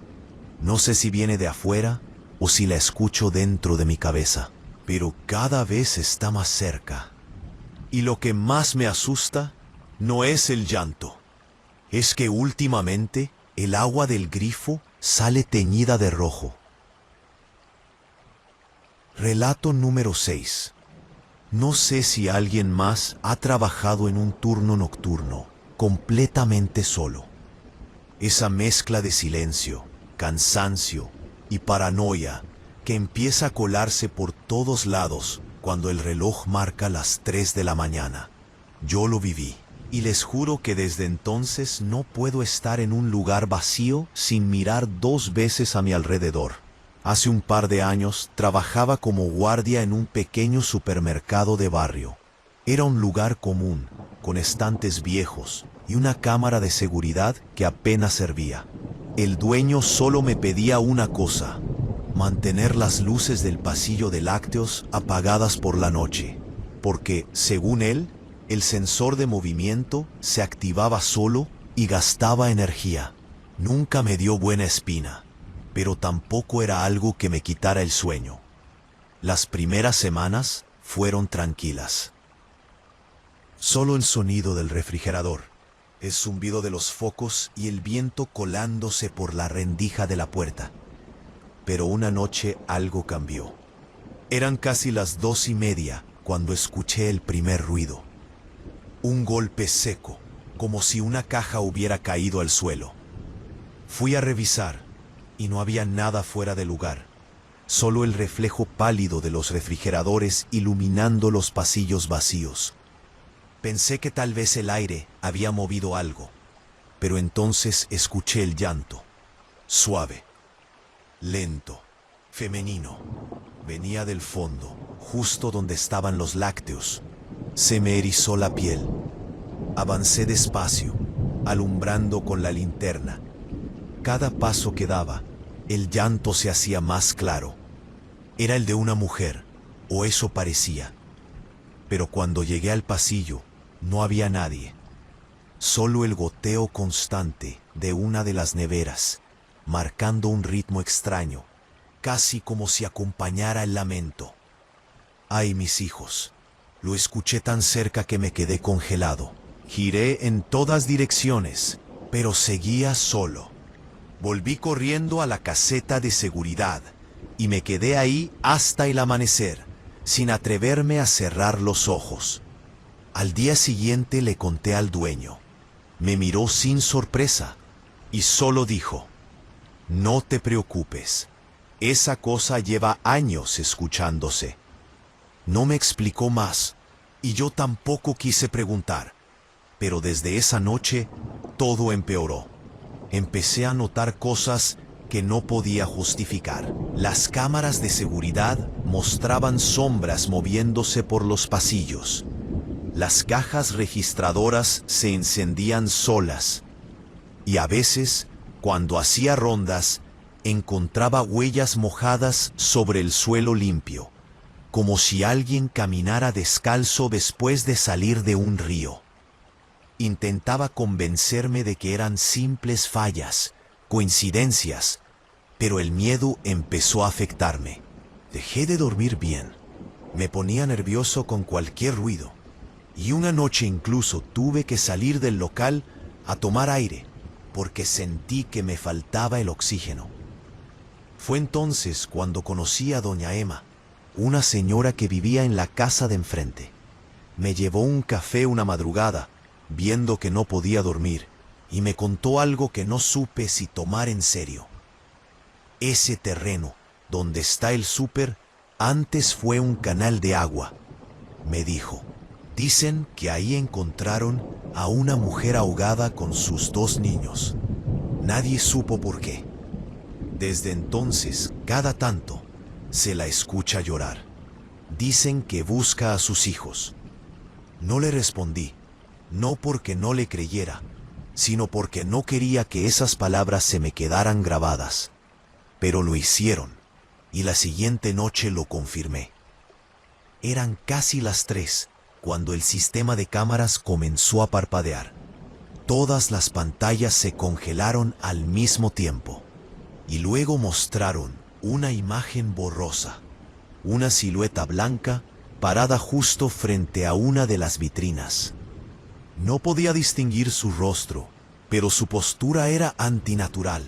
No sé si viene de afuera o si la escucho dentro de mi cabeza, pero cada vez está más cerca. Y lo que más me asusta no es el llanto. Es que últimamente el agua del grifo sale teñida de rojo. Relato número 6. No sé si alguien más ha trabajado en un turno nocturno, completamente solo. Esa mezcla de silencio, cansancio y paranoia que empieza a colarse por todos lados cuando el reloj marca las 3 de la mañana. Yo lo viví, y les juro que desde entonces no puedo estar en un lugar vacío sin mirar 2 veces a mi alrededor. Hace un par de años trabajaba como guardia en un pequeño supermercado de barrio. Era un lugar común, con estantes viejos y una cámara de seguridad que apenas servía. El dueño solo me pedía una cosa: mantener las luces del pasillo de lácteos apagadas por la noche, porque, según él, el sensor de movimiento se activaba solo y gastaba energía. Nunca me dio buena espina, pero tampoco era algo que me quitara el sueño. Las primeras semanas fueron tranquilas. Solo el sonido del refrigerador, el zumbido de los focos y el viento colándose por la rendija de la puerta. Pero una noche algo cambió. Eran casi las 2:30 cuando escuché el primer ruido. Un golpe seco, como si una caja hubiera caído al suelo. Fui a revisar y no había nada fuera de lugar, solo el reflejo pálido de los refrigeradores iluminando los pasillos vacíos. Pensé que tal vez el aire había movido algo, pero entonces escuché el llanto, suave, lento, femenino. Venía del fondo, justo donde estaban los lácteos. Se me erizó la piel. Avancé despacio, alumbrando con la linterna. Cada paso que daba, el llanto se hacía más claro. Era el de una mujer, o eso parecía. Pero cuando llegué al pasillo, no había nadie. Solo el goteo constante de una de las neveras, marcando un ritmo extraño, casi como si acompañara el lamento. ¡Ay, mis hijos! Lo escuché tan cerca que me quedé congelado. Giré en todas direcciones, pero seguía solo. Volví corriendo a la caseta de seguridad y me quedé ahí hasta el amanecer, sin atreverme a cerrar los ojos. Al día siguiente le conté al dueño. Me miró sin sorpresa y solo dijo: «No te preocupes, esa cosa lleva años escuchándose». No me explicó más y yo tampoco quise preguntar, pero desde esa noche todo empeoró. Empecé a notar cosas que no podía justificar. Las cámaras de seguridad mostraban sombras moviéndose por los pasillos. Las cajas registradoras se encendían solas. Y a veces, cuando hacía rondas, encontraba huellas mojadas sobre el suelo limpio, como si alguien caminara descalzo después de salir de un río. Intentaba convencerme de que eran simples fallas, coincidencias, pero el miedo empezó a afectarme. Dejé de dormir bien. Me ponía nervioso con cualquier ruido. Y una noche incluso tuve que salir del local a tomar aire, porque sentí que me faltaba el oxígeno. Fue entonces cuando conocí a doña Emma, una señora que vivía en la casa de enfrente. Me llevó un café una madrugada, viendo que no podía dormir, y me contó algo que no supe si tomar en serio. Ese terreno, donde está el súper, antes fue un canal de agua, me dijo. Dicen que ahí encontraron a una mujer ahogada con sus 2 niños. Nadie supo por qué. Desde entonces, cada tanto, se la escucha llorar. Dicen que busca a sus hijos. No le respondí. No porque no le creyera, sino porque no quería que esas palabras se me quedaran grabadas. Pero lo hicieron, y la siguiente noche lo confirmé. Eran casi las 3 cuando el sistema de cámaras comenzó a parpadear. Todas las pantallas se congelaron al mismo tiempo, y luego mostraron una imagen borrosa, una silueta blanca parada justo frente a una de las vitrinas. No podía distinguir su rostro, pero su postura era antinatural,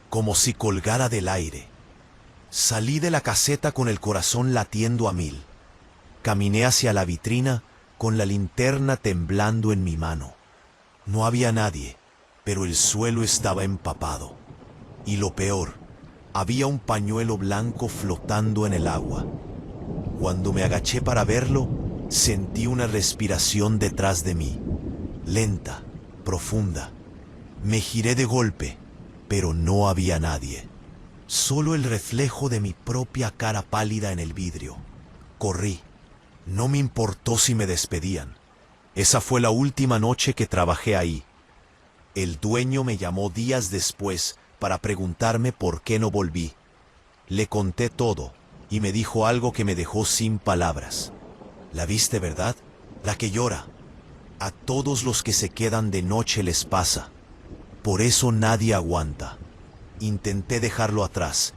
como si colgara del aire. Salí de la caseta con el corazón latiendo a 1000. Caminé hacia la vitrina con la linterna temblando en mi mano. No había nadie, pero el suelo estaba empapado. Y lo peor, había un pañuelo blanco flotando en el agua. Cuando me agaché para verlo, sentí una respiración detrás de mí. Lenta, profunda. Me giré de golpe, pero no había nadie. Solo el reflejo de mi propia cara pálida en el vidrio. Corrí. No me importó si me despedían. Esa fue la última noche que trabajé ahí. El dueño me llamó días después para preguntarme por qué no volví. Le conté todo y me dijo algo que me dejó sin palabras. ¿La viste, verdad? La que llora. A todos los que se quedan de noche les pasa. Por eso nadie aguanta. Intenté dejarlo atrás.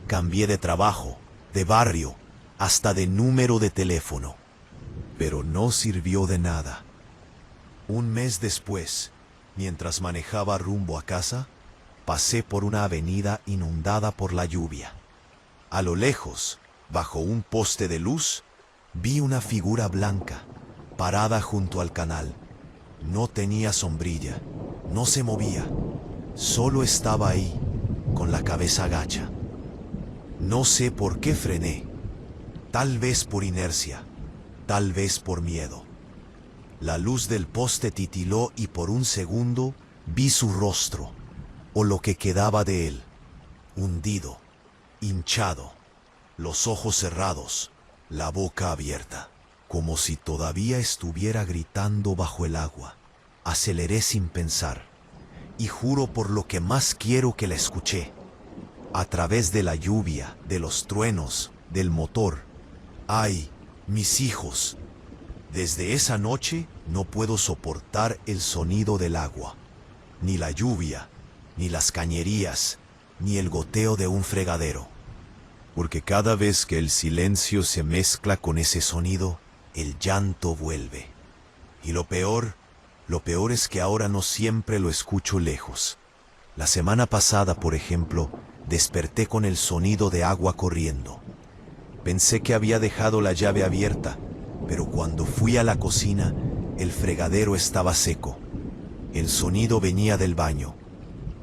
Cambié de trabajo, de barrio, hasta de número de teléfono. Pero no sirvió de nada. Un mes después, mientras manejaba rumbo a casa, pasé por una avenida inundada por la lluvia. A lo lejos, bajo un poste de luz, vi una figura blanca, parada junto al canal. No tenía sombrilla, no se movía, solo estaba ahí, con la cabeza gacha. No sé por qué frené, tal vez por inercia, tal vez por miedo. La luz del poste titiló y por un segundo vi su rostro, o lo que quedaba de él, hundido, hinchado, los ojos cerrados, la boca abierta, como si todavía estuviera gritando bajo el agua. Aceleré sin pensar, y juro por lo que más quiero que la escuché. A través de la lluvia, de los truenos, del motor. ¡Ay, mis hijos! Desde esa noche no puedo soportar el sonido del agua, ni la lluvia, ni las cañerías, ni el goteo de un fregadero. Porque cada vez que el silencio se mezcla con ese sonido, el llanto vuelve. Y lo peor es que ahora no siempre lo escucho lejos. La semana pasada, por ejemplo, desperté con el sonido de agua corriendo. Pensé que había dejado la llave abierta, pero cuando fui a la cocina, el fregadero estaba seco. El sonido venía del baño.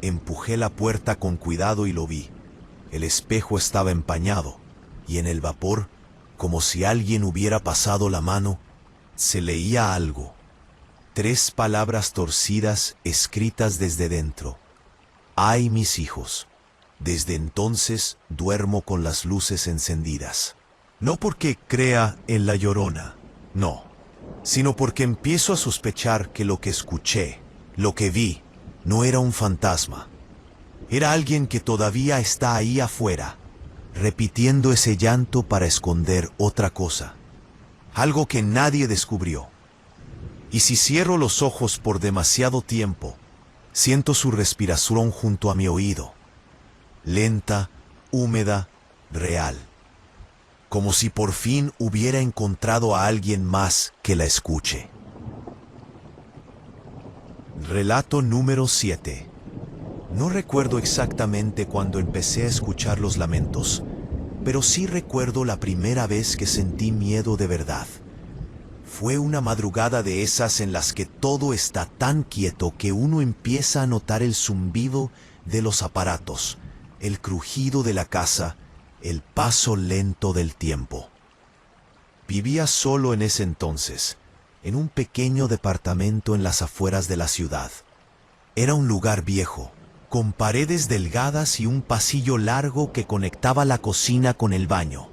Empujé la puerta con cuidado y lo vi. El espejo estaba empañado, y en el vapor, como si alguien hubiera pasado la mano, se leía algo. 3 palabras torcidas escritas desde dentro. ¡Ay, mis hijos! Desde entonces duermo con las luces encendidas. No porque crea en la Llorona, no, sino porque empiezo a sospechar que lo que escuché, lo que vi, no era un fantasma. Era alguien que todavía está ahí afuera, repitiendo ese llanto para esconder otra cosa. Algo que nadie descubrió. Y si cierro los ojos por demasiado tiempo, siento su respiración junto a mi oído. Lenta, húmeda, real. Como si por fin hubiera encontrado a alguien más que la escuche. Relato número 7. No recuerdo exactamente cuándo empecé a escuchar los lamentos, pero sí recuerdo la primera vez que sentí miedo de verdad. Fue una madrugada de esas en las que todo está tan quieto que uno empieza a notar el zumbido de los aparatos, el crujido de la casa, el paso lento del tiempo. Vivía solo en ese entonces, en un pequeño departamento en las afueras de la ciudad. Era un lugar viejo, con paredes delgadas y un pasillo largo que conectaba la cocina con el baño.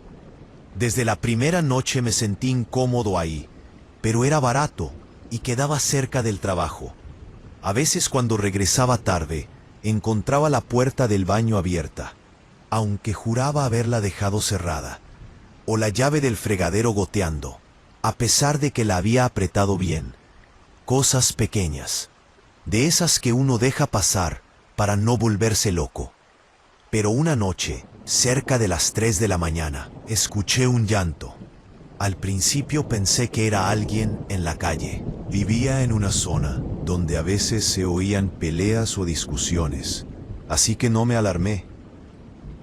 Desde la primera noche me sentí incómodo ahí, pero era barato y quedaba cerca del trabajo. A veces cuando regresaba tarde, encontraba la puerta del baño abierta, aunque juraba haberla dejado cerrada, o la llave del fregadero goteando, a pesar de que la había apretado bien. Cosas pequeñas, de esas que uno deja pasar para no volverse loco. Pero una noche, cerca de las 3 de la mañana, escuché un llanto. Al principio pensé que era alguien en la calle. Vivía en una zona donde a veces se oían peleas o discusiones, así que no me alarmé.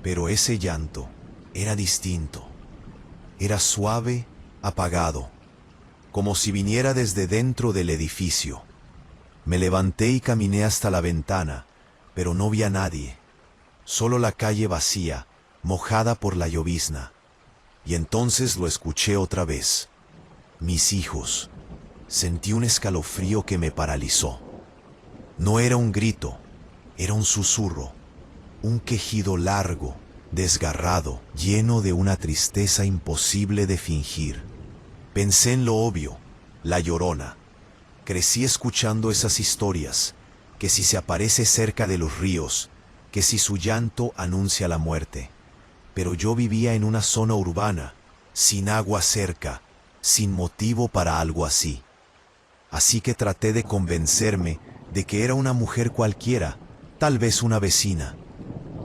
Pero ese llanto era distinto. Era suave, apagado, como si viniera desde dentro del edificio. Me levanté y caminé hasta la ventana, pero no vi a nadie. Solo la calle vacía, mojada por la llovizna. Y entonces lo escuché otra vez. Mis hijos. Sentí un escalofrío que me paralizó. No era un grito, era un susurro, un quejido largo, desgarrado, lleno de una tristeza imposible de fingir. Pensé en lo obvio, la Llorona. Crecí escuchando esas historias, que si se aparece cerca de los ríos, que si su llanto anuncia la muerte. Pero yo vivía en una zona urbana, sin agua cerca, sin motivo para algo así. Así que traté de convencerme de que era una mujer cualquiera, tal vez una vecina.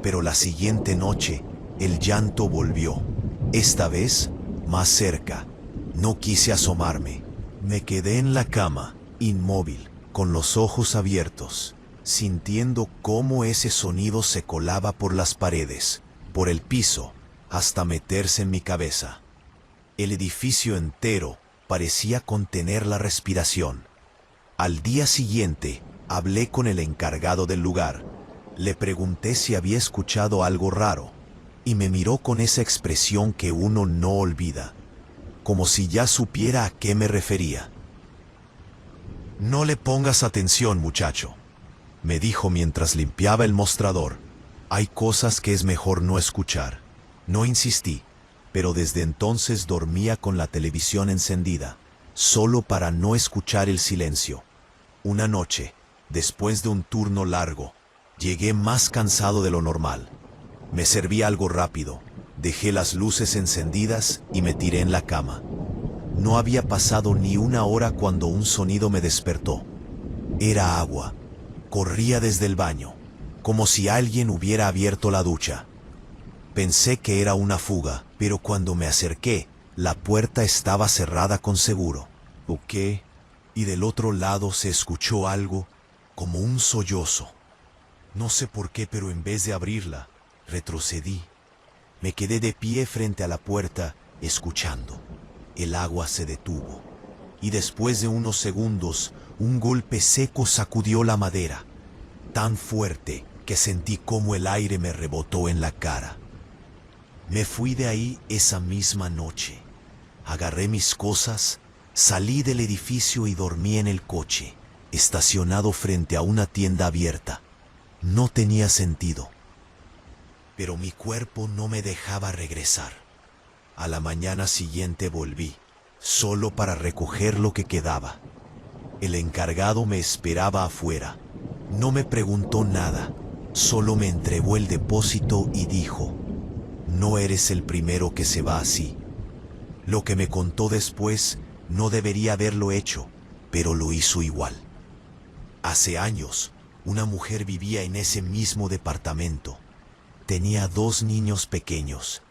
Pero la siguiente noche, el llanto volvió, esta vez más cerca. No quise asomarme. Me quedé en la cama, inmóvil, con los ojos abiertos, sintiendo cómo ese sonido se colaba por las paredes, por el piso, hasta meterse en mi cabeza. El edificio entero parecía contener la respiración. Al día siguiente, hablé con el encargado del lugar. Le pregunté si había escuchado algo raro, y me miró con esa expresión que uno no olvida, como si ya supiera a qué me refería. «No le pongas atención, muchacho», me dijo mientras limpiaba el mostrador. «Hay cosas que es mejor no escuchar». No insistí, pero desde entonces dormía con la televisión encendida, solo para no escuchar el silencio. Una noche, después de un turno largo, llegué más cansado de lo normal. Me serví algo rápido, dejé las luces encendidas y me tiré en la cama. No había pasado ni una hora cuando un sonido me despertó. Era agua. Corría desde el baño, como si alguien hubiera abierto la ducha. Pensé que era una fuga, pero cuando me acerqué, la puerta estaba cerrada con seguro. Toqué, y del otro lado se escuchó algo como un sollozo. No sé por qué, pero en vez de abrirla, retrocedí. Me quedé de pie frente a la puerta, escuchando. El agua se detuvo, y después de unos segundos, un golpe seco sacudió la madera, tan fuerte que sentí como el aire me rebotó en la cara. Me fui de ahí esa misma noche. Agarré mis cosas, salí del edificio y dormí en el coche, estacionado frente a una tienda abierta. No tenía sentido, pero mi cuerpo no me dejaba regresar. A la mañana siguiente volví, solo para recoger lo que quedaba. El encargado me esperaba afuera. No me preguntó nada, solo me entregó el depósito y dijo: «No eres el primero que se va así». Lo que me contó después no debería haberlo hecho, pero lo hizo igual. Hace años, una mujer vivía en ese mismo departamento. Tenía 2 niños pequeños.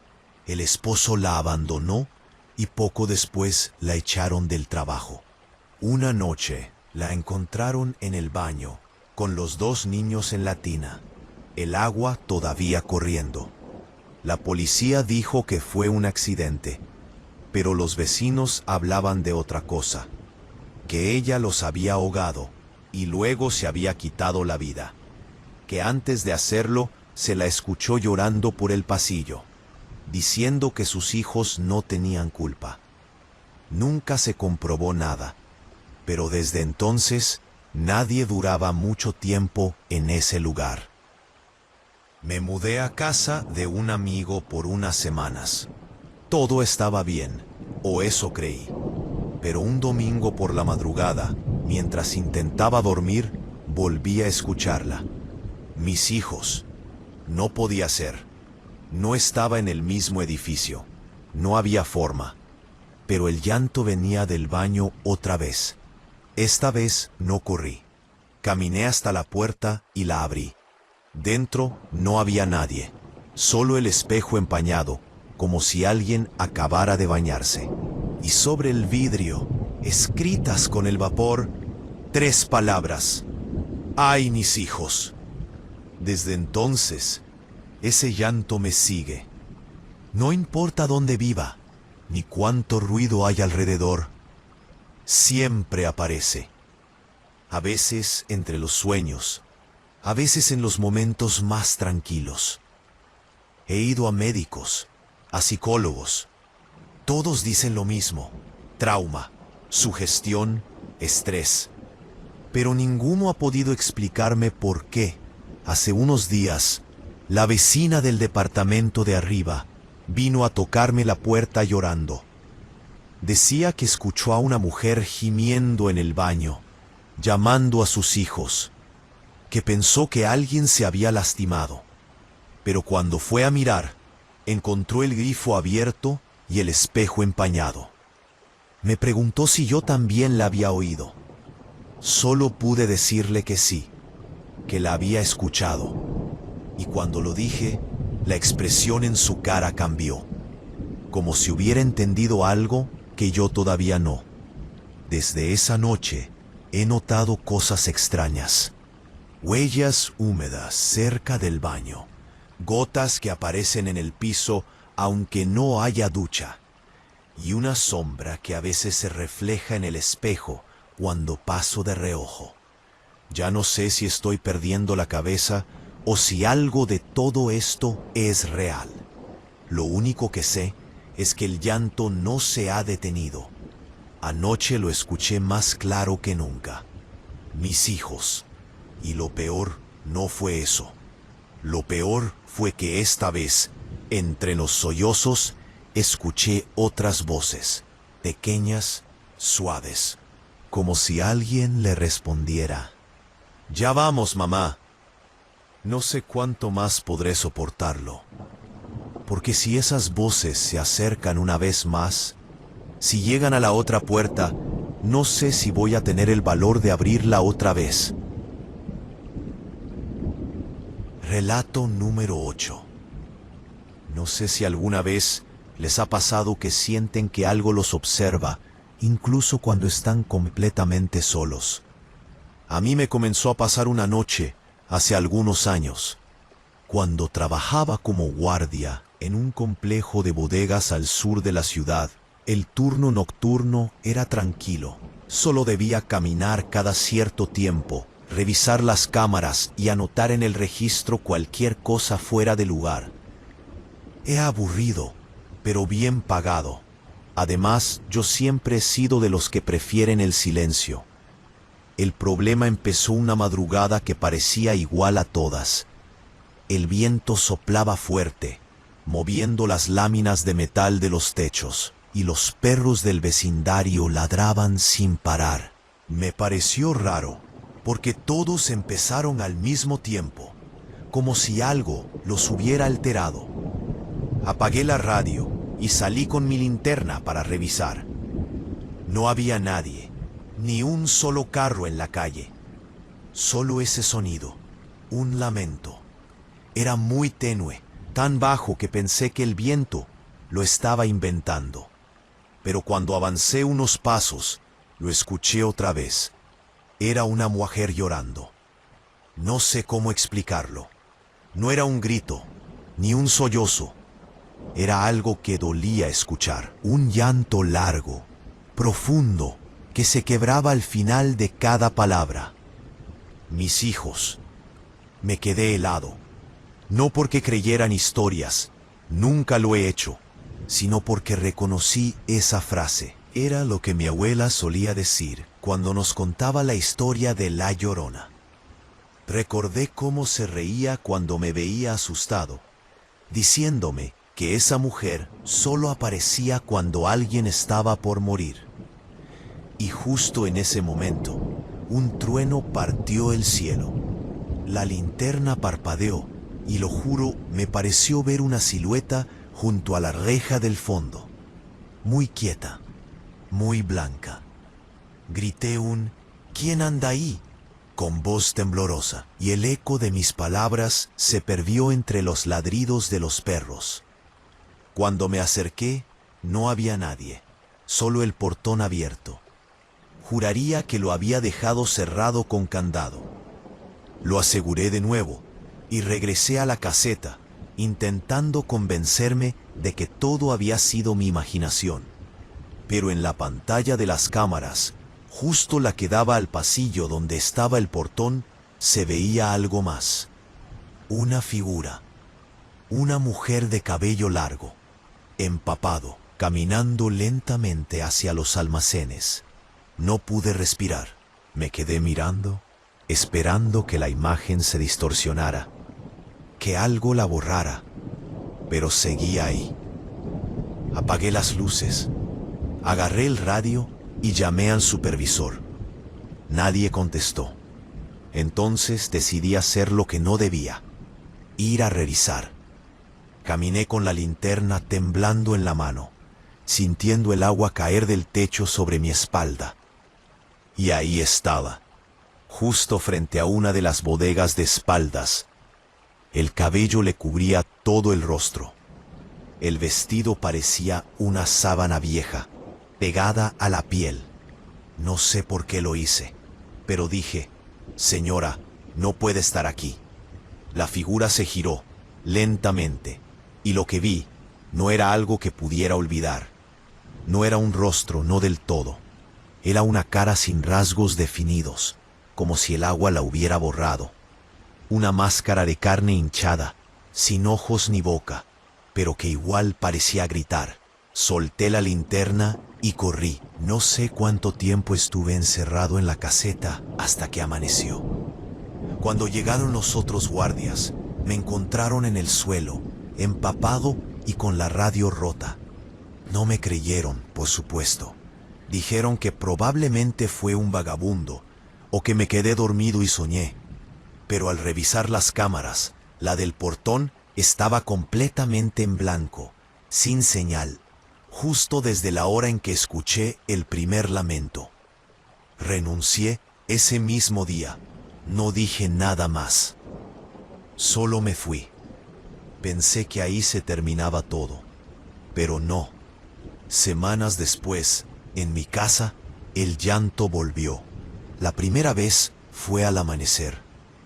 El esposo la abandonó y poco después la echaron del trabajo. Una noche la encontraron en el baño, con los 2 niños en la tina, el agua todavía corriendo. La policía dijo que fue un accidente, pero los vecinos hablaban de otra cosa, que ella los había ahogado y luego se había quitado la vida, que antes de hacerlo se la escuchó llorando por el pasillo, diciendo que sus hijos no tenían culpa. Nunca se comprobó nada, pero desde entonces nadie duraba mucho tiempo en ese lugar. Me mudé a casa de un amigo por unas semanas. Todo estaba bien, o eso creí. Pero un domingo por la madrugada, mientras intentaba dormir, volví a escucharla. Mis hijos. No podía ser. No estaba en el mismo edificio. No había forma. Pero el llanto venía del baño otra vez. Esta vez no corrí. Caminé hasta la puerta y la abrí. Dentro no había nadie, solo el espejo empañado, como si alguien acabara de bañarse. Y sobre el vidrio, escritas con el vapor, 3 palabras: «Ay, mis hijos». Desde entonces, ese llanto me sigue. No importa dónde viva, ni cuánto ruido hay alrededor, siempre aparece. A veces entre los sueños, a veces en los momentos más tranquilos. He ido a médicos, a psicólogos. Todos dicen lo mismo: trauma, sugestión, estrés. Pero ninguno ha podido explicarme por qué, hace unos días, la vecina del departamento de arriba vino a tocarme la puerta llorando. Decía que escuchó a una mujer gimiendo en el baño llamando a sus hijos, que pensó que alguien se había lastimado. Pero cuando fue a mirar, encontró el grifo abierto y el espejo empañado. Me preguntó si yo también la había oído. Solo pude decirle que sí, que la había escuchado. Y cuando lo dije, la expresión en su cara cambió, como si hubiera entendido algo que yo todavía no. Desde esa noche he notado cosas extrañas. Huellas húmedas cerca del baño, gotas que aparecen en el piso aunque no haya ducha, y una sombra que a veces se refleja en el espejo cuando paso de reojo. Ya no sé si estoy perdiendo la cabeza o si algo de todo esto es real. Lo único que sé es que el llanto no se ha detenido. Anoche lo escuché más claro que nunca. Mis hijos. Y lo peor no fue eso. Lo peor fue que esta vez, entre los sollozos, escuché otras voces, pequeñas, suaves, como si alguien le respondiera. «Ya vamos, mamá». No sé cuánto más podré soportarlo, porque si esas voces se acercan una vez más, si llegan a la otra puerta, no sé si voy a tener el valor de abrirla otra vez. Relato número 8. No sé si alguna vez les ha pasado que sienten que algo los observa, incluso cuando están completamente solos. A mí me comenzó a pasar una noche, hace algunos años, cuando trabajaba como guardia en un complejo de bodegas al sur de la ciudad. El turno nocturno era tranquilo. Solo debía caminar cada cierto tiempo, revisar las cámaras y anotar en el registro cualquier cosa fuera de lugar. Era aburrido, pero bien pagado. Además, yo siempre he sido de los que prefieren el silencio. El problema empezó una madrugada que parecía igual a todas. El viento soplaba fuerte, moviendo las láminas de metal de los techos, y los perros del vecindario ladraban sin parar. Me pareció raro, porque todos empezaron al mismo tiempo, como si algo los hubiera alterado. Apagué la radio y salí con mi linterna para revisar. No había nadie, ni un solo carro en la calle. Solo ese sonido, un lamento. Era muy tenue, tan bajo que pensé que el viento lo estaba inventando. Pero cuando avancé unos pasos, lo escuché otra vez. Era una mujer llorando. No sé cómo explicarlo. No era un grito, ni un sollozo. Era algo que dolía escuchar. Un llanto largo, profundo, que se quebraba al final de cada palabra. Mis hijos. Me quedé helado. No porque creyeran historias, nunca lo he hecho, sino porque reconocí esa frase. Era lo que mi abuela solía decir cuando nos contaba la historia de La Llorona. Recordé cómo se reía cuando me veía asustado, diciéndome que esa mujer solo aparecía cuando alguien estaba por morir. Y justo en ese momento, un trueno partió el cielo. La linterna parpadeó y, lo juro, me pareció ver una silueta junto a la reja del fondo, muy quieta, muy blanca. Grité un «¿Quién anda ahí?», con voz temblorosa, y el eco de mis palabras se perdió entre los ladridos de los perros. Cuando me acerqué, no había nadie, solo el portón abierto. Juraría que lo había dejado cerrado con candado. Lo aseguré de nuevo y regresé a la caseta, intentando convencerme de que todo había sido mi imaginación. Pero en la pantalla de las cámaras, justo la que daba al pasillo donde estaba el portón, se veía algo más. Una figura. Una mujer de cabello largo, empapado, caminando lentamente hacia los almacenes. No pude respirar. Me quedé mirando, esperando que la imagen se distorsionara, que algo la borrara, pero seguía ahí. Apagué las luces, agarré el radio y llamé al supervisor. Nadie contestó. Entonces decidí hacer lo que no debía, ir a revisar. Caminé con la linterna temblando en la mano, sintiendo el agua caer del techo sobre mi espalda. Y ahí estaba, justo frente a una de las bodegas de espaldas. El cabello le cubría todo el rostro. El vestido parecía una sábana vieja, pegada a la piel. No sé por qué lo hice, pero dije, señora, no puede estar aquí. La figura se giró, lentamente, y lo que vi no era algo que pudiera olvidar. No era un rostro, no del todo. Era una cara sin rasgos definidos, como si el agua la hubiera borrado. Una máscara de carne hinchada, sin ojos ni boca, pero que igual parecía gritar. Solté la linterna y corrí. No sé cuánto tiempo estuve encerrado en la caseta hasta que amaneció. Cuando llegaron los otros guardias, me encontraron en el suelo, empapado y con la radio rota. No me creyeron, por supuesto. Dijeron que probablemente fue un vagabundo o que me quedé dormido y soñé. Pero al revisar las cámaras, la del portón estaba completamente en blanco, sin señal, justo desde la hora en que escuché el primer lamento. Renuncié ese mismo día. No dije nada más. Solo me fui. Pensé que ahí se terminaba todo, pero no. Semanas después, en mi casa, el llanto volvió. La primera vez fue al amanecer.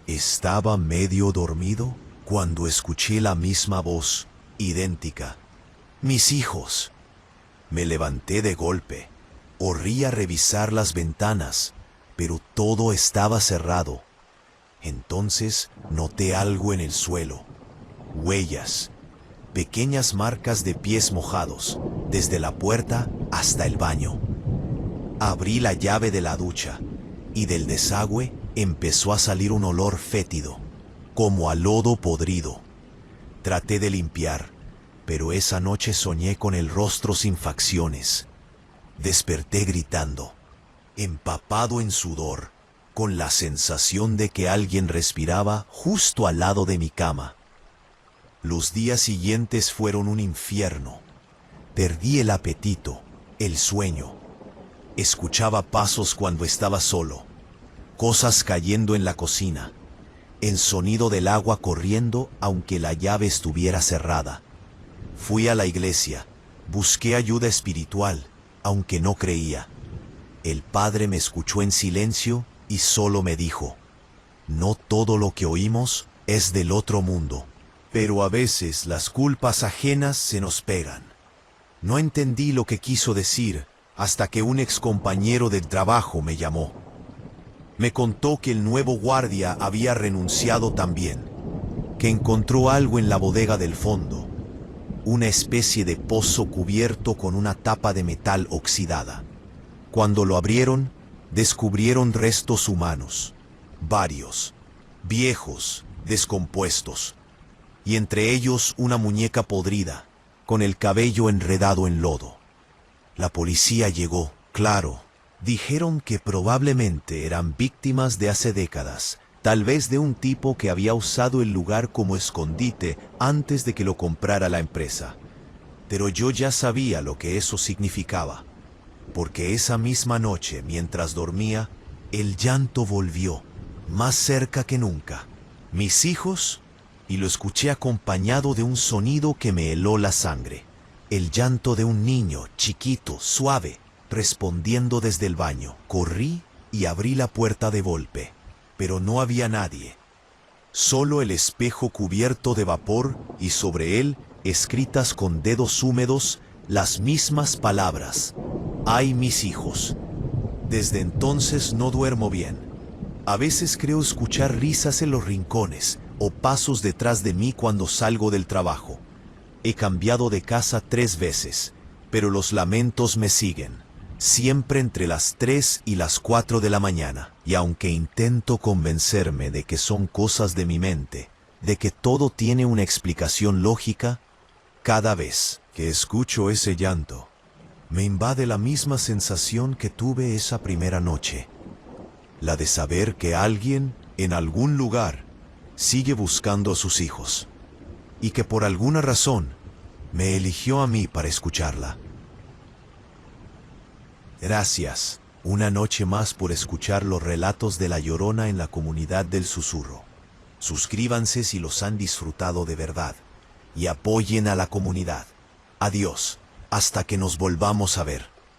Estaba medio dormido cuando escuché la misma voz, idéntica. ¡Mis hijos! Me levanté de golpe. Corrí a revisar las ventanas, pero todo estaba cerrado. Entonces noté algo en el suelo. Huellas, pequeñas marcas de pies mojados, desde la puerta hasta el baño. Abrí la llave de la ducha y del desagüe empezó a salir un olor fétido, como a lodo podrido. Traté de limpiar, pero esa noche soñé con el rostro sin facciones. Desperté gritando, empapado en sudor, con la sensación de que alguien respiraba justo al lado de mi cama. Los días siguientes fueron un infierno. Perdí el apetito, el sueño. Escuchaba pasos cuando estaba solo, cosas cayendo en la cocina, el sonido del agua corriendo aunque la llave estuviera cerrada. Fui a la iglesia, busqué ayuda espiritual, aunque no creía. El padre me escuchó en silencio y solo me dijo, no todo lo que oímos es del otro mundo, pero a veces las culpas ajenas se nos pegan. No entendí lo que quiso decir hasta que un excompañero del trabajo me llamó. Me contó que el nuevo guardia había renunciado también, que encontró algo en la bodega del fondo, una especie de pozo cubierto con una tapa de metal oxidada. Cuando lo abrieron, descubrieron restos humanos, varios, viejos, descompuestos, y entre ellos una muñeca podrida, con el cabello enredado en lodo. La policía llegó, claro. Dijeron que probablemente eran víctimas de hace décadas, tal vez de un tipo que había usado el lugar como escondite antes de que lo comprara la empresa. Pero yo ya sabía lo que eso significaba, porque esa misma noche, mientras dormía, el llanto volvió, más cerca que nunca. Mis hijos, y lo escuché acompañado de un sonido que me heló la sangre. El llanto de un niño, chiquito, suave, respondiendo desde el baño. Corrí y abrí la puerta de golpe, pero no había nadie. Solo el espejo cubierto de vapor y sobre él, escritas con dedos húmedos, las mismas palabras. ¡Ay, mis hijos! Desde entonces no duermo bien. A veces creo escuchar risas en los rincones o pasos detrás de mí cuando salgo del trabajo. He cambiado de casa 3 veces, pero los lamentos me siguen, siempre entre las 3 y las 4 de la mañana. Y aunque intento convencerme de que son cosas de mi mente, de que todo tiene una explicación lógica, cada vez que escucho ese llanto, me invade la misma sensación que tuve esa primera noche. la de saber que alguien, en algún lugar, sigue buscando a sus hijos, y que por alguna razón me eligió a mí para escucharla. Gracias, una noche más por escuchar los relatos de La Llorona en la comunidad del Susurro. Suscríbanse si los han disfrutado de verdad, y apoyen a la comunidad. Adiós, hasta que nos volvamos a ver.